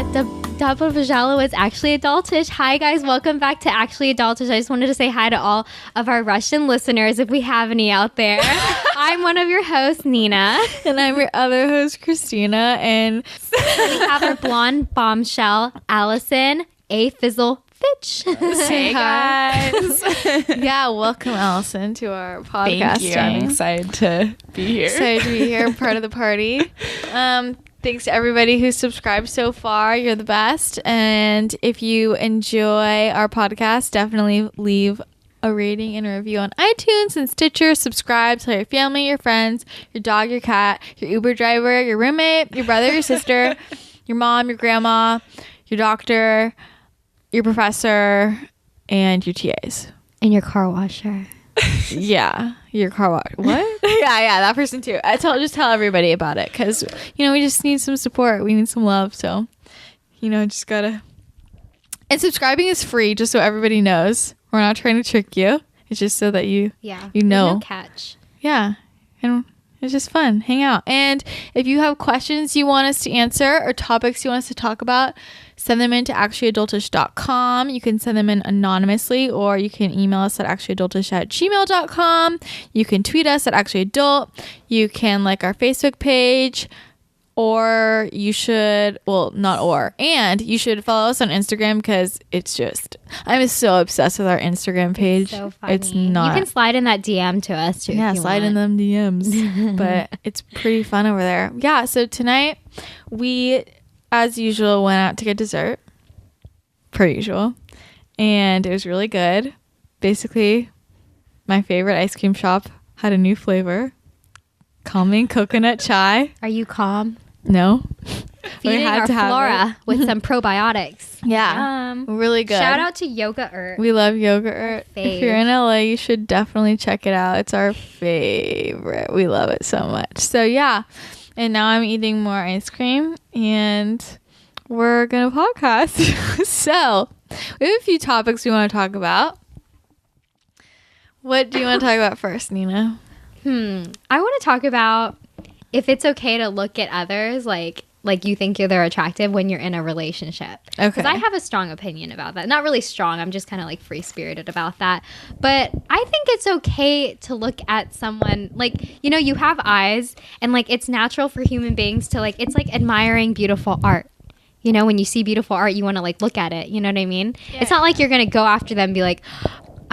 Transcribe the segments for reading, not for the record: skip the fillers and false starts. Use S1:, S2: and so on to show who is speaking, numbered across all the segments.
S1: the Dapper Vajala was actually adultish. Hi guys, welcome back to Actually Adultish. I just wanted to say hi to all of our Russian listeners if we have any out there. I'm one of your hosts, Nina.
S2: And I'm your other host, Christina. And
S1: we have our blonde bombshell, Allison A. Fizzle Fitch.
S2: Hey guys. Yeah, welcome Allison to our podcast.
S3: Thank you. I'm excited to be here.
S2: Excited to be here, part of the party. Thanks to everybody who's subscribed so far. You're the best. And if you enjoy our podcast, definitely leave a rating and a review on iTunes and Stitcher. Subscribe, tell your family, your friends, your dog, your cat, your Uber driver, your roommate, your brother, your sister, your mom, your grandma, your doctor, your professor, and your TAs.
S1: And your car washer.
S2: Yeah, your car wash. What? yeah, that person too. Just tell everybody about it because we just need some support. We need some love. So, just gotta. And subscribing is free, just so everybody knows. We're not trying to trick you. It's just so that you know.
S1: No catch.
S2: Yeah, and it's just fun. Hang out. And if you have questions you want us to answer or topics you want us to talk about, send them in to actuallyadultish.com. You can send them in anonymously, or you can email us at actuallyadultish@gmail.com. You can tweet us at actuallyadult. You can like our Facebook page, or you should, and you should follow us on Instagram because I'm so obsessed with our Instagram page.
S1: It's so funny.
S2: It's not.
S1: You can slide in that DM to us too.
S2: Yeah, slide in them DMs. But it's pretty fun over there. Yeah, so tonight we, as usual, went out to get dessert, per usual, and it was really good. Basically, my favorite ice cream shop had a new flavor, calming coconut chai.
S1: Are you calm?
S2: No.
S1: Feeding our flora with some probiotics.
S2: Yeah, really good.
S1: Shout out to Yoga-urt.
S2: We love Yoga-urt. If you're in LA, you should definitely check it out. It's our favorite. We love it so much. So yeah, and now I'm eating more ice cream, and we're gonna podcast. So we have a few topics we want to talk about. What do you want to talk about first, Nina?
S1: I want to talk about if it's okay to look at others like you think they're attractive when you're in a relationship.
S2: Okay.
S1: Because I have a strong opinion about that. Not really strong. I'm just kind of like free-spirited about that. But I think it's okay to look at someone you have eyes, and it's natural for human beings to it's like admiring beautiful art. When you see beautiful art, you want to look at it. You know what I mean? Yeah. It's not like you're going to go after them and be like,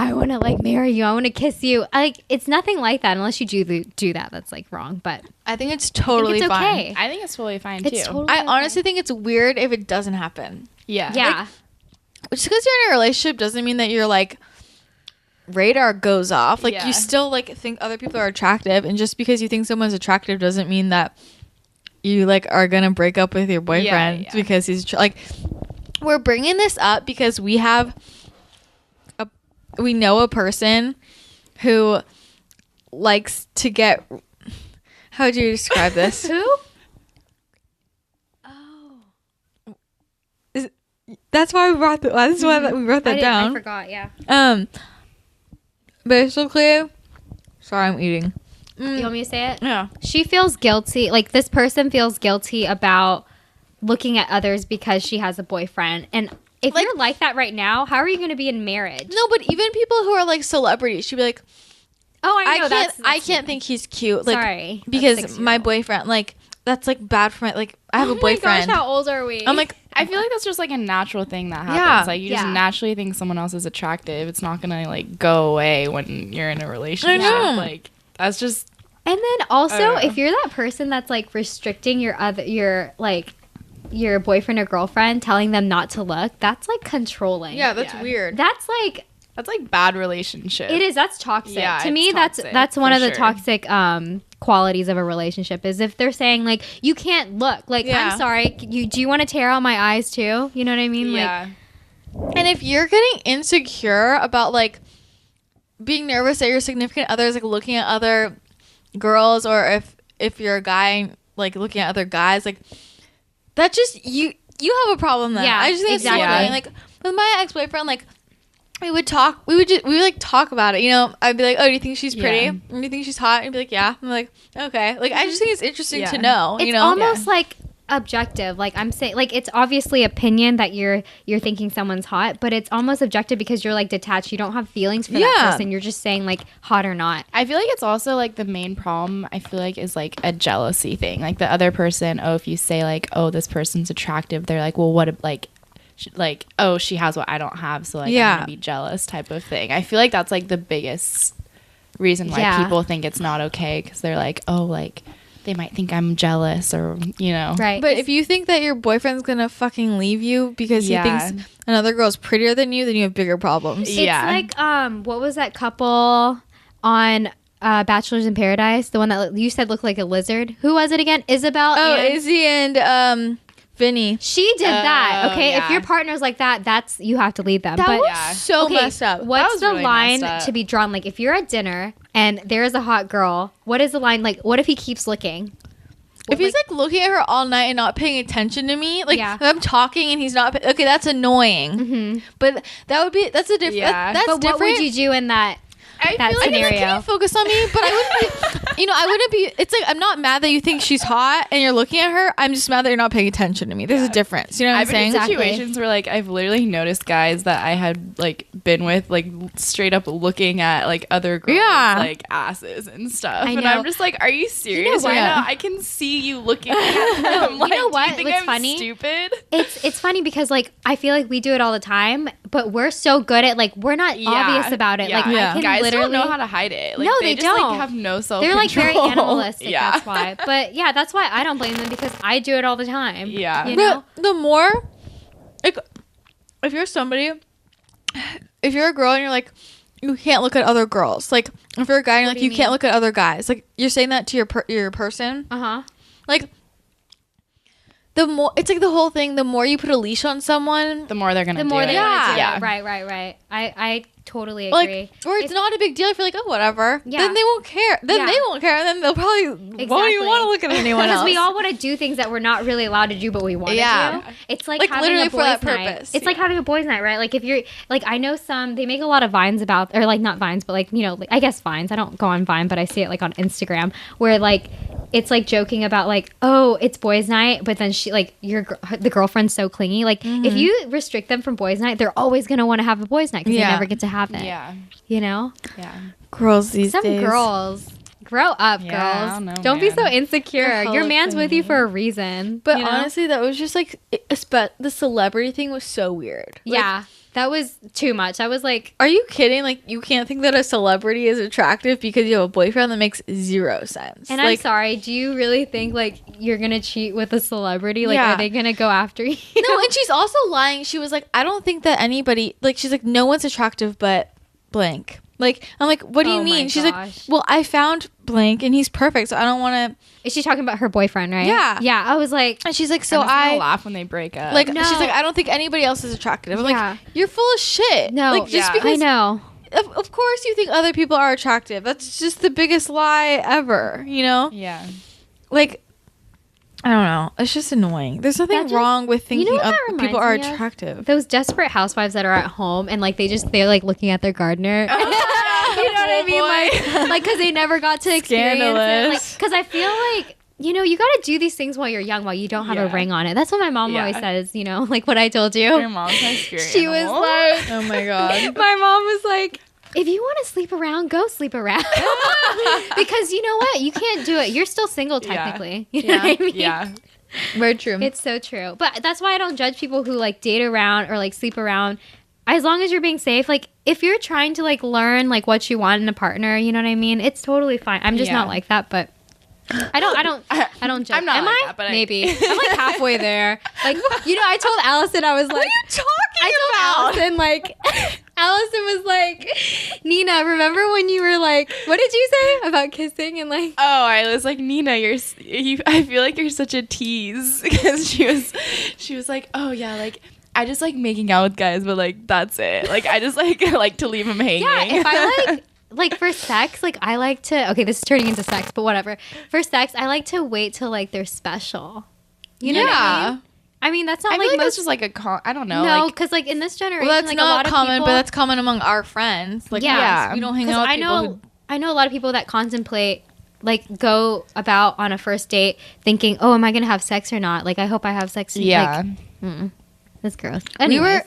S1: I want to marry you. I want to kiss you. It's nothing like that unless you do that. That's wrong. But
S2: I think it's totally fine.
S1: Okay.
S3: I think it's totally fine too.
S2: I honestly think it's weird if it doesn't happen.
S3: Yeah.
S2: Just because you're in a relationship doesn't mean that your radar goes off. You still think other people are attractive, and just because you think someone's attractive doesn't mean that you are gonna break up with your boyfriend because he's we're bringing this up because we know a person who likes to get. How would you describe this?
S1: Who?
S2: That's why we brought that's why we wrote that down.
S1: I forgot. Yeah.
S2: Basically, sorry, I'm eating.
S1: You want me to say it?
S2: Yeah.
S1: She feels guilty. This person feels guilty about looking at others because she has a boyfriend. And if you're like that right now, how are you going to be in marriage?
S2: No, but even people who are celebrities, she'd be like,
S1: "Oh, I know
S2: I can't think he's cute."
S1: Sorry,
S2: because my boyfriend, that's bad for my I have a boyfriend.
S1: Oh my gosh, how old are we?
S2: I'm
S3: I feel like that's just a natural thing that happens. You just naturally think someone else is attractive. It's not gonna go away when you're in a relationship.
S2: I know.
S3: That's just.
S1: And then also, if you're that person that's restricting your boyfriend or girlfriend, telling them not to look, that's controlling.
S2: Yeah, that's weird.
S1: That's
S3: bad relationship.
S1: It is. That's toxic.
S3: Yeah,
S1: to me,
S3: toxic,
S1: that's one of the
S3: sure.
S1: toxic qualities of a relationship is if they're saying you can't look. I'm sorry. Do you want to tear out my eyes too? You know what I mean?
S3: Yeah.
S2: And if you're getting insecure about being nervous that your significant other is looking at other girls, or if you're a guy looking at other guys, that just you have a problem then.
S1: Yeah,
S2: I just think
S1: exactly.
S2: It's so with my ex-boyfriend, we would talk about it. I'd be like, oh, do you think she's pretty?
S3: Yeah.
S2: Do you think she's hot? And he'd be like, yeah. I'm like, okay. I just think it's interesting to know.
S1: It's almost objective. Like I'm saying, like it's obviously opinion that you're thinking someone's hot, but it's almost objective because you're like detached. You don't have feelings for that person. You're just saying like hot or not.
S3: I feel like it's also like the main problem. I feel like is like a jealousy thing. Like the other person. Oh, if you say like, oh, this person's attractive, they're like, well, what? Like, oh, she has what I don't have, so like I'm gonna be jealous type of thing. I feel like that's like the biggest reason why people think it's not okay because they're like, oh, like they might think I'm jealous or, you know.
S1: Right.
S2: But if you think that your boyfriend's gonna fucking leave you because he thinks another girl's prettier than you, then you have bigger problems.
S1: It's like, what was that couple on Bachelors in Paradise? The one that you said looked like a lizard. Who was it again? Isabel.
S2: Oh, Izzy and Vinny.
S1: She did that. Okay, if your partner's like that, that's you have to leave them.
S2: That was so messed up.
S1: What's the
S3: really
S1: line
S3: messed up.
S1: to be drawn? Like if you're at dinner and there's a hot girl, what is the line? Like what if he keeps looking?
S2: If he's like looking at her all night and not paying attention to me, like if I'm talking and he's not, okay, that's annoying.
S1: Mm-hmm.
S2: But that's a different.
S3: Yeah.
S2: That's
S1: but
S2: different.
S1: what would you do in that?
S2: I
S1: that
S2: feel like
S1: scenario.
S2: can you focus on me? But I wouldn't be, I wouldn't be, it's like, I'm not mad that you think she's hot and you're looking at her. I'm just mad that you're not paying attention to me. There's a difference. You know what I'm
S3: I've been in
S2: saying?
S3: situations where like I've literally noticed guys that I had like been with like straight up looking at like other girls like asses and stuff.
S1: I
S3: And
S1: know.
S3: I'm just like, are you serious
S1: what?
S3: right now? I can see you looking at them. Like,
S1: you know what?
S3: Do you think
S1: What's
S3: I'm
S1: funny?
S3: stupid?
S1: It's funny because like I feel like we do it all the time, but we're so good at like we're not obvious about it. Like I can
S3: guys
S1: literally
S3: don't know how to hide it. Like,
S1: No, they
S3: just,
S1: don't.
S3: Like, have no self.
S1: They're like very animalistic.
S3: Yeah.
S1: That's why. But yeah, that's why I don't blame them because I do it all the time.
S3: Yeah.
S1: You know?
S2: The more, like, if you're somebody, if you're a girl and you're like, you can't look at other girls. Like, if you're a guy and you're like, you can't look at other guys. Like, you're saying that to your person.
S1: Uh-huh.
S2: Like, the more, it's like the whole thing, the more you put a leash on someone,
S3: The more they're gonna
S1: The
S3: do
S1: more
S3: it.
S1: they want to do
S3: Yeah.
S1: it. Right. I totally agree.
S2: like, or it's not a big deal if you're like, oh, whatever.
S1: Yeah.
S2: Then they won't care. Then
S1: Yeah.
S2: they won't care. And then they'll probably won't
S1: Exactly.
S2: even want to look at anyone
S1: Because
S2: else.
S1: we all want to do things that we're not really allowed to do, but we want to
S2: Yeah.
S1: do. It's like,
S2: Like,
S1: having
S2: literally
S1: a
S2: for that
S1: boys' night.
S2: purpose.
S1: It's like having a boys' night, right? Like if you're like, I know they make a lot of vines about, or like not vines, but like like, I guess vines. I don't go on Vine, but I see it like on Instagram where like it's like joking about like, oh, it's boys' night, but then she like the girlfriend's so clingy. Like if you restrict them from boys' night, they're always gonna want to have a boys' night because they never get to have it.
S3: Yeah.
S1: You know,
S3: Yeah.
S2: girls these
S1: some
S2: days.
S1: girls. Grow up,
S3: Yeah, I
S1: girls.
S3: don't know,
S1: Don't be so
S3: man.
S1: insecure.
S2: They're
S1: Your
S2: hella
S1: man's with you for a reason.
S2: But
S1: you know?
S2: honestly, that was just like, the celebrity thing was so weird. Like,
S1: yeah, that was too much. I was like,
S2: are you kidding? Like, you can't think that a celebrity is attractive because you have a boyfriend? That makes zero sense.
S1: and I'm
S2: like,
S1: sorry, do you really think like you're gonna cheat with a celebrity? Like,
S2: Yeah.
S1: are they gonna go after you?
S2: no, and she's also lying. She was like, I don't think that anybody, like, she's like, no one's attractive but blank. Like, I'm like, what do you
S1: Oh my
S2: mean? She's like,
S1: gosh.
S2: well, I found blank and he's perfect, so I don't want to.
S1: Is she talking about her boyfriend, right?
S2: Yeah.
S1: Yeah, I was like,
S2: And she's like,
S3: So
S2: so
S3: I
S2: I.
S3: laugh when they break up.
S2: Like,
S1: No.
S2: she's like, I don't think anybody else is attractive. I'm
S1: Yeah.
S2: like, you're full of shit.
S1: no,
S2: Like, just
S3: Yeah.
S2: because.
S1: I know.
S2: Of course you think other people are attractive. That's just the biggest lie ever, you know?
S3: yeah.
S2: Like, I don't know. It's just annoying. There's nothing
S1: That just-
S2: wrong with thinking
S1: what that
S2: people are
S1: reminds me of?
S2: attractive.
S1: Those desperate housewives that are at home and like they're like looking at their gardener. You know what I mean? Like, because they never got to experience it. Like,
S2: Scandalous.
S1: because I feel like, you know, you got to do these things while you're young, while you don't have a
S3: Yeah.
S1: ring on it. That's what my mom
S3: Yeah.
S1: always says, you know, like what I told you.
S3: Your mom's my spirit
S1: She was
S3: animal.
S1: like,
S2: Oh my god.
S1: my mom was like, if you want to sleep around, go sleep around. Because you know what? You can't do it. You're still single,
S3: Yeah.
S1: technically. You know what I mean?
S3: Yeah.
S2: Very true.
S1: It's so true. But that's why I don't judge people who like date around or like sleep around. As long as you're being safe, like if you're trying to like learn like what you want in a partner, you know what I mean? It's totally fine. I'm just
S3: Yeah.
S1: not like that, but I don't judge.
S3: I'm not
S1: Am
S3: like
S1: I?
S3: that, but
S1: maybe. I'm like halfway there. Like, you know, I told Allison, I was like, I told Allison, like, Allison was like, Nina, remember when you were like, what did you say about kissing and like,
S3: Oh, I was like, Nina, I feel like you're such a tease because she was like, oh yeah, like I just like making out with guys, but like that's it. Like I just like like to leave them hanging.
S1: yeah, if I like for sex, like I like to, okay, this is turning into sex, but whatever. For sex, I like to wait till like they're special. You know what I mean? I mean, that's not
S3: I feel
S1: like
S3: like
S1: most,
S3: that's just like I don't know.
S1: no,
S3: like,
S1: because like in this generation,
S2: well, that's
S1: like
S2: not
S1: a lot
S2: common,
S1: of people,
S2: but that's common among our friends. Like,
S1: Yeah.
S2: we don't hang
S1: 'cause
S2: out with
S1: I
S2: people
S1: know a lot of people that contemplate like go about on a first date thinking, oh, am I gonna have sex or not? Like, I hope I have sex.
S3: Yeah.
S1: Like, that's gross.
S2: We were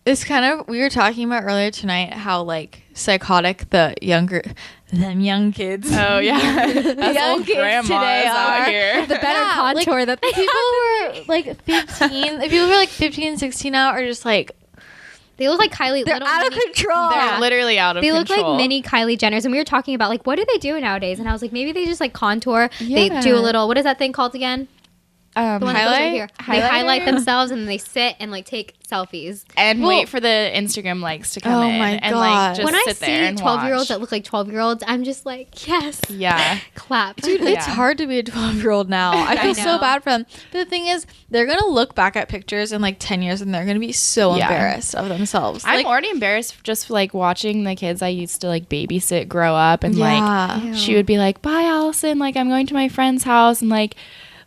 S1: Anyways.
S2: we were talking about earlier tonight how like psychotic them young kids.
S3: Oh yeah.
S2: The young kids today
S3: out
S2: are.
S3: here.
S1: The better contour that they
S2: People who are like 15, if people who are like 15, 16 now are just like
S1: they look like Kylie.
S2: they're
S1: little
S2: out of
S1: mini-
S2: control.
S3: They're literally out of
S1: They look
S3: control.
S1: like mini Kylie Jenners, and we were talking about like what do they do nowadays? And I was like, maybe they just like contour. They
S3: Yeah.
S1: do a little. What is that thing called again? The one that goes right
S3: Highlight?
S1: here. They highlight
S3: Highlighter?
S1: themselves and then they sit and like take selfies.
S3: And
S2: Well-
S3: wait for the Instagram likes to come
S2: Oh
S3: in.
S2: my
S3: and
S2: God.
S3: like just
S1: When I
S3: sit
S1: see
S3: there and
S1: 12-year-olds
S3: watch.
S1: that look like 12-year-olds, I'm just like, yes,
S3: Yeah.
S1: clap.
S2: Dude, it's
S3: Yeah.
S2: hard to be a 12-year-old now. I feel so
S1: know.
S2: bad for them. But the thing is, they're going to look back at pictures in like 10 years and they're going to be so
S3: Yeah.
S2: embarrassed of themselves.
S3: I'm
S2: like,
S3: already embarrassed just like watching the kids I used to like babysit grow up and
S2: Yeah.
S3: like she would be like, bye Allison, like I'm going to my friend's house and like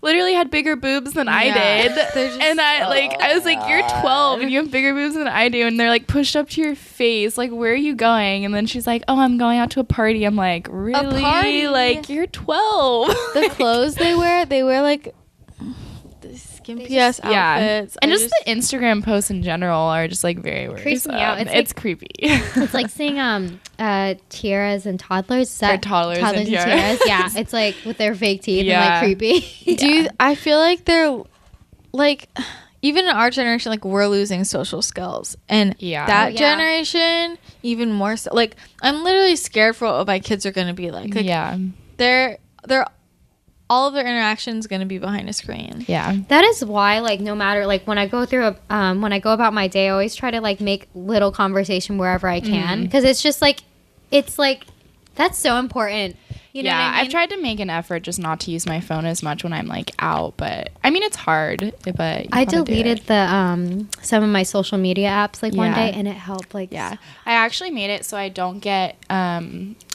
S3: literally had bigger boobs than I
S2: Yeah.
S3: did.
S2: They're just-
S3: And I was like, you're 12 and you have bigger boobs than I do. And they're like pushed up to your face. Like, where are you going? And then she's like, oh, I'm going out to a party. I'm like, really?
S2: party?
S3: Like, you're 12.
S2: the clothes they wear like the skimpy ass outfits.
S3: And
S2: I
S3: just the Instagram posts in general are just like very
S1: Creeps
S3: worrisome.
S1: me out. It's
S3: It's
S1: like-
S3: creepy.
S1: It's like seeing tiaras and toddlers. Is that
S3: toddlers and tiaras.
S1: Yeah, it's like with their fake teeth
S3: Yeah.
S1: and like creepy.
S2: Dude, I feel like they're like even in our generation, like we're losing social skills, and
S3: Yeah.
S2: that
S1: Oh, yeah.
S2: generation even more so. Like I'm literally scared for what my kids are gonna be like. Like
S3: Yeah.
S2: they're all of their interactions gonna be behind a screen.
S3: Yeah.
S1: That is why, like, no matter like when I go through when I go about my day, I always try to like make little conversation wherever I can because it's just like that's so important. You know
S3: yeah,
S1: what I mean?
S3: I've tried to make an effort just not to use my phone as much when I'm like out, but I mean it's hard. But you
S1: I
S3: gotta do
S1: deleted
S3: it.
S1: the some of my social media apps like one
S3: Yeah.
S1: day, and it helped. Like,
S3: Yeah, I actually made it so I don't get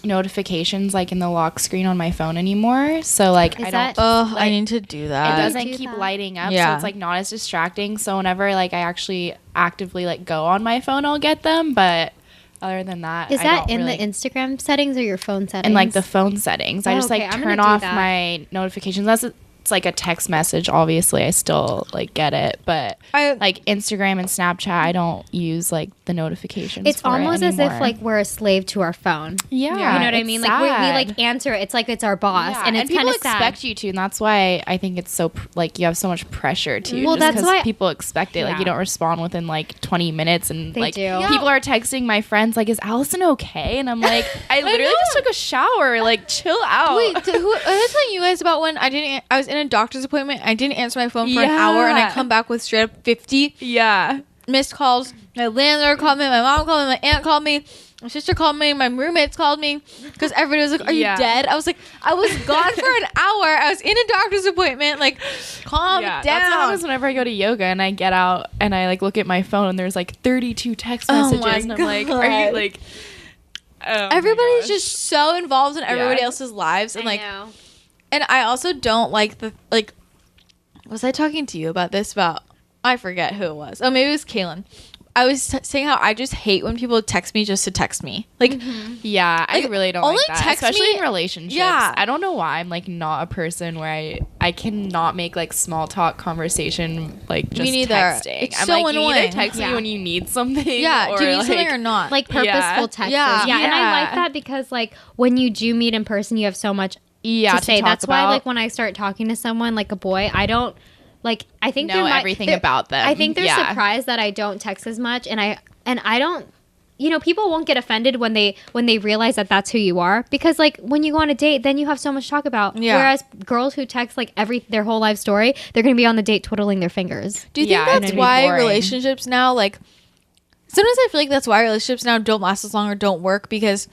S3: notifications like in the lock screen on my phone anymore. So like
S1: Is
S3: I
S1: that-
S3: don't.
S2: Oh, I
S3: Like,
S2: need to do
S3: It
S2: that.
S3: doesn't
S1: do
S3: keep
S1: that.
S3: lighting up,
S2: Yeah.
S3: so it's like not as distracting. So whenever like I actually actively like go on my phone, I'll get them. But other than that,
S1: is
S3: I
S1: that
S3: don't
S1: in
S3: really-
S1: the Instagram settings or your phone settings?
S3: in like the phone settings? I
S1: Oh,
S3: just like
S1: okay, I'm
S3: turn
S1: gonna do
S3: off
S1: that.
S3: my notifications. Unless it's like a text message. Obviously, I still like get it, but
S2: I
S3: like Instagram and Snapchat, I don't use like the notifications.
S1: It's
S3: for it
S1: almost as if
S3: anymore.
S1: like we're a slave to our phone.
S3: yeah,
S1: You know what I
S3: it's
S1: mean? Like we
S3: sad.
S1: like answer it. It's like it's our boss,
S3: Yeah,
S1: and it's
S3: people
S1: kind of
S3: expect
S1: sad.
S3: you to, and that's why I think it's so like you have so much pressure to.
S1: Well,
S3: just
S1: that's
S3: 'cause
S1: why-
S3: people expect it. Like
S1: Yeah.
S3: you don't respond within like 20 minutes, and
S1: They
S3: like
S1: do.
S3: people are texting my friends like, "Is Allison okay?" And I'm like, "I literally just took a shower. Like, chill out."
S2: Wait, I was telling you guys about when I was in a doctor's appointment. I didn't answer my phone for an hour, and I
S3: Yeah.
S2: come back with straight up 50
S3: yeah.
S2: missed calls. My landlord called me, my mom called me, my aunt called me, my sister called me, my roommates called me because everybody was like, "Are
S3: Yeah.
S2: you dead?" I was like, "I was gone for an hour. I was in a doctor's appointment. Like, calm
S3: Yeah,
S2: down."
S3: that's what happens whenever I go to yoga and I get out and I like look at my phone and there's like 32 text
S2: Oh
S3: messages
S2: my
S3: and I'm like, are you
S2: God.
S3: like? Oh my
S2: Everybody's
S3: gosh.
S2: just so involved in everybody
S3: Yeah.
S2: else's lives, and
S1: I
S2: like,
S1: know.
S2: and I also don't like the like. Was I talking to you about this? About I forget who it was. Oh, maybe it was Kaylin. I was saying how I just hate when people text me just to text me. Like,
S3: Yeah, I
S2: Like,
S3: really don't
S2: only
S3: like that,
S2: text
S3: especially
S2: me-
S3: in relationships.
S2: Yeah.
S3: I don't know why I'm like not a person where I cannot make like small talk conversation like just
S2: neither.
S3: texting.
S2: It's
S3: I'm
S2: so
S3: like, you
S2: annoying.
S3: either text
S1: Yeah.
S3: me when you need something.
S2: yeah,
S3: or,
S2: do you need something
S3: like-
S2: or not?
S1: Like purposeful
S3: Yeah.
S1: texts.
S2: Yeah.
S1: Yeah. And I like
S3: Yeah.
S1: that because like when you do meet in person, you have so much
S3: Yeah,
S1: to say.
S3: talk
S1: That's why
S3: about.
S1: like when I start talking to someone like a boy, I don't like I think
S3: Know
S1: they might-
S3: everything
S1: they're-
S3: about them.
S1: I think they're
S3: Yeah.
S1: surprised that I don't text as much, and I don't. You know, people won't get offended when they realize that that's who you are, because like when you go on a date, then you have so much to talk about.
S2: Yeah.
S1: Whereas girls who text like their whole life story, they're gonna be on the date twiddling their fingers.
S2: do you
S3: Yeah,
S2: think
S3: and
S2: that's
S3: it'd be
S2: why
S3: boring.
S2: relationships now like? Sometimes I feel like that's why relationships now don't last as long or don't work because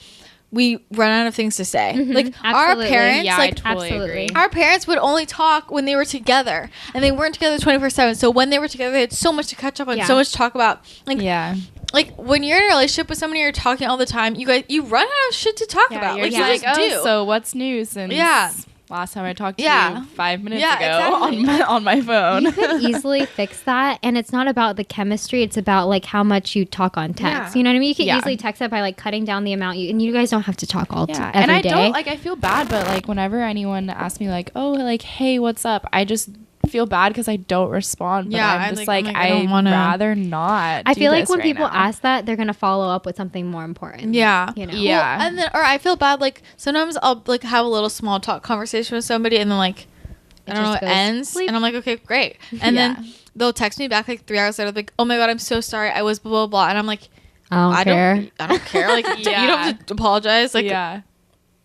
S2: we run out of things to say. Like our
S1: Absolutely.
S2: parents,
S3: Yeah,
S2: like
S3: I totally
S1: absolutely.
S3: agree.
S2: our parents would only talk when they were together, and they weren't together 24/7. So when they were together, they had so much to catch up on,
S1: Yeah.
S2: so much to talk about. Like,
S3: Yeah.
S2: like when you're in a relationship with somebody, you're talking all the time. You run out of shit to talk about.
S3: You're
S2: Like
S3: just
S2: you just
S3: like,
S2: do.
S3: oh, so what's new since
S2: Yeah.
S3: last time I talked to
S2: Yeah.
S3: you 5 minutes
S2: Yeah,
S3: ago
S2: exactly.
S3: on my phone.
S1: You could easily fix that, and it's not about the chemistry. It's about like how much you talk on text.
S2: Yeah.
S1: You know what I mean? You can
S3: Yeah.
S1: easily text it by like cutting down the amount and you guys don't have to talk all
S3: Yeah,
S1: every
S3: and I
S1: day.
S3: don't like. I feel bad, but like whenever anyone asks me like, "Oh, like, hey, what's up?" I just feel bad because I don't respond. But
S2: Yeah,
S3: I'm
S2: I
S3: just
S2: like-
S3: like,
S2: I don't
S3: I'd
S2: wanna-
S3: rather not.
S1: I
S3: do
S1: feel like
S3: this
S1: when
S3: right
S1: people
S3: now.
S1: ask that, they're gonna follow up with something more important.
S2: Yeah.
S1: You know.
S3: Yeah.
S2: Well, and then, or I feel bad. Like sometimes I'll like have a little small talk conversation with somebody, and then like I
S1: It
S2: don't know,
S1: just
S2: it
S1: goes
S2: ends,
S1: sleep.
S2: and I'm like, okay, great. And
S3: Yeah.
S2: then they'll text me back like 3 hours later, like, oh my god, I'm so sorry, I was blah blah blah, and I'm like,
S1: I don't care.
S2: I don't care. Like you don't have to apologize. Like
S3: yeah.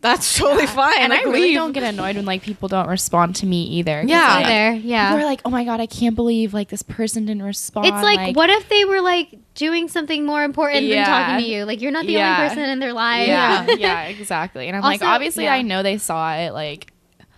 S2: that's totally fine.
S3: And
S2: like
S3: I really
S2: leave.
S3: don't get annoyed when like people don't respond to me either. 'Cause,
S2: Yeah.
S3: like,
S1: Either.
S3: people
S1: Yeah.
S3: are like, "Oh my god, I can't believe like this person didn't respond."
S1: It's like, what if they were like doing something more important than
S3: Yeah.
S1: talking to you? Like you're not the
S3: Yeah.
S1: only person in their life.
S3: Yeah, yeah, exactly. And I'm like,
S1: Also,
S3: obviously,
S1: yeah.
S3: I know they saw it. Like,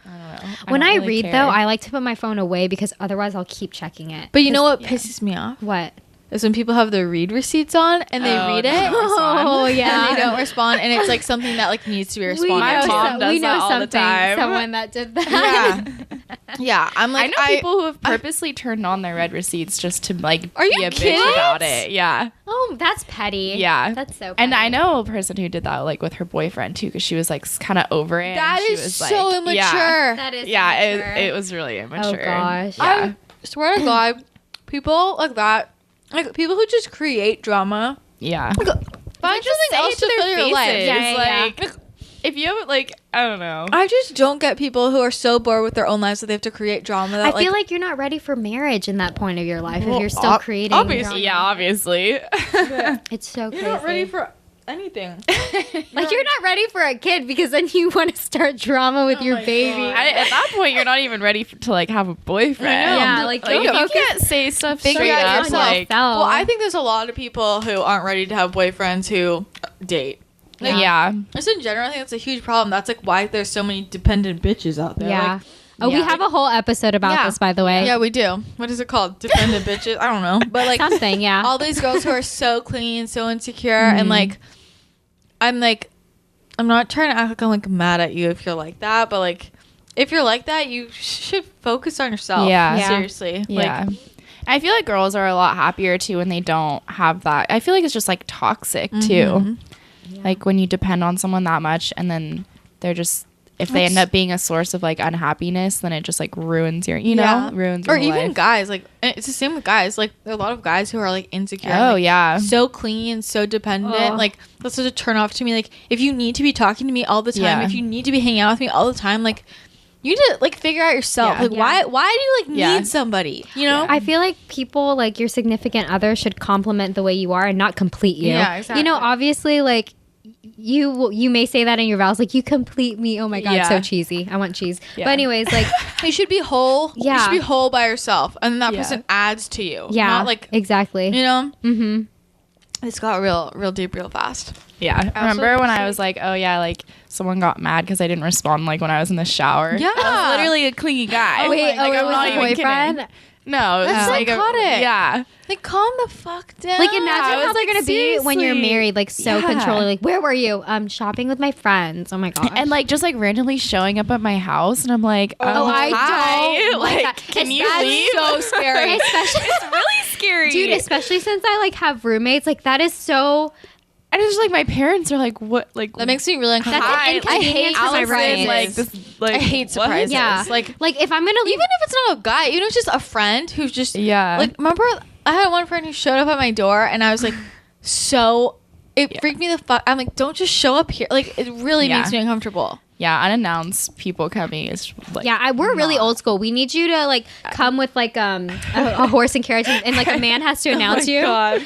S3: I don't know.
S1: When
S3: don't
S1: I
S3: really
S1: read
S3: care.
S1: though, I like to put my phone away because otherwise I'll keep checking it.
S2: But you know what
S3: yeah.
S2: pisses me off
S1: What?
S2: is when people have their read receipts on and they
S3: Oh,
S2: read
S3: they
S2: it.
S3: don't respond.
S1: Oh
S2: And
S1: yeah.
S2: they don't respond, and it's like something that like needs to be
S1: We
S2: responded
S3: My
S2: to.
S3: mom does
S1: we know
S3: that all the
S1: something.
S3: time.
S1: Someone that did that.
S2: Yeah, yeah. I'm like,
S3: I know people who have purposely turned on their red receipts just to like
S2: Are you
S3: be a
S2: kidding?
S3: bitch about it. Yeah.
S1: Oh, that's petty.
S3: Yeah.
S1: That's so petty.
S3: And I know a person who did that like with her boyfriend too, because she was like kind of over it.
S2: that
S3: and she
S2: is
S3: was,
S2: so
S3: like,
S2: immature.
S3: Yeah,
S1: That is
S3: yeah
S1: immature.
S3: it was really immature.
S1: gosh.
S3: Yeah.
S2: I swear to God, people like that, like people who just create drama,
S3: Yeah.
S2: find something else to fill your life.
S1: Yeah, yeah,
S3: like, if you have like, I don't know.
S2: I just don't get people who are so bored with their own lives that they have to create drama. That
S1: I feel like you're not ready for marriage in that point of your life if you're still creating.
S2: obviously,
S1: drama.
S3: Yeah, obviously.
S1: It's so crazy.
S2: you're not ready for anything.
S1: Like you're not ready for a kid because then you want to start drama with your
S2: my
S1: baby.
S2: God.
S3: At that point, you're not even ready to like have a boyfriend.
S2: I know.
S1: Yeah, like,
S3: Like
S1: don't
S3: if you
S1: focus-
S3: can't say stuff
S2: Figure
S3: straight
S2: out
S3: up,
S2: yourself.
S3: like
S2: Well, I think there's a lot of people who aren't ready to have boyfriends who date. Like,
S3: yeah.
S2: Just in general, I think that's a huge problem. That's like why there's so many dependent bitches out there.
S1: Yeah.
S2: Like,
S1: Oh, we
S3: Yeah.
S1: have a whole episode about
S2: Yeah.
S1: this, by the way.
S2: yeah, we do. What is it called? Dependent bitches? I don't know. But like
S1: Something, yeah.
S2: all these girls who are so clingy and so insecure and like I'm not trying to act like I'm like mad at you if you're like that, but like if you're like that, you should focus on yourself.
S3: Yeah.
S1: Yeah.
S2: Seriously.
S3: Yeah. I feel like girls are a lot happier too when they don't have that. I feel like it's just like toxic too. Like when you depend on someone that much and then they're just, if they end up being a source of like unhappiness, then it just like ruins your, ruins
S2: or
S3: your
S2: even
S3: life.
S2: guys. Like it's the same with guys. Like there are a lot of guys who are like insecure. and,
S3: Oh
S2: like,
S3: yeah.
S2: so clingy and so dependent.
S1: Ugh.
S2: Like that's such a turn off to me. Like if you need to be talking to me all the time,
S3: Yeah.
S2: if you need to be hanging out with me all the time, like you need to like figure out yourself.
S3: Yeah.
S2: Like
S1: Yeah.
S2: why do you like
S3: Yeah.
S2: need somebody? You know?
S1: I feel like people, like your significant other, should compliment the way you are and not complete you.
S2: Yeah,
S1: You
S2: exactly.
S1: know, obviously, like you may say that in your vows, like you complete me. Oh my god,
S3: Yeah.
S1: so cheesy. I want cheese.
S3: Yeah.
S1: But anyways, like
S2: You should be whole. You
S1: Yeah.
S2: should be whole by yourself, and then that
S3: Yeah.
S2: person adds to you.
S1: yeah,
S2: Not like
S1: exactly.
S2: you know.
S1: Mm-hmm.
S2: It's got real deep, real fast.
S3: Yeah. I remember
S2: Absolutely.
S3: when I was like, oh yeah, like someone got mad because I didn't respond like when I was in the shower.
S2: Yeah.
S3: I was literally a clingy guy.
S1: Oh wait,
S3: Like,
S1: it
S3: I'm
S1: was
S3: not
S1: a
S3: even kidding.
S1: boyfriend.
S3: No, it was
S2: That's
S3: like
S2: psychotic.
S3: yeah.
S2: Like calm the fuck down.
S1: Like
S3: I
S1: imagine how
S3: was
S1: they're
S3: like,
S1: gonna be when you're
S3: seriously.
S1: married, like so
S3: Yeah.
S1: controlling. Like, where were you? Shopping with my friends. Oh my god.
S3: And like just like randomly showing up at my house, and I'm like,
S1: Oh, I
S3: hi.
S1: don't like
S3: like,
S1: that.
S3: can you
S1: That's
S3: leave?
S2: so scary.
S1: especially,
S3: It's really scary,
S1: dude, especially since I like have roommates. Like that is so.
S3: And it's just like my parents are like, what? Like
S2: that makes me really uncomfortable.
S1: That's an
S3: hi,
S1: inconvenience
S2: for my
S3: Allison,
S2: roommates.
S3: like this, like
S2: I hate
S3: what?
S2: surprises.
S1: Yeah.
S2: Like
S1: Like if I'm gonna leave,
S2: even if it's not a guy, even if it's just a friend who's just
S3: Yeah.
S2: Like remember, I had one friend who showed up at my door, and I was like, so it
S3: Yeah.
S2: freaked me the fuck. I'm like, don't just show up here. Like it really
S3: Yeah.
S2: makes me uncomfortable.
S3: Yeah, unannounced people coming is like
S1: yeah, we're really
S3: not.
S1: old school. We need you to like come with like a horse and carriage, and like a man has to announce you.
S3: God.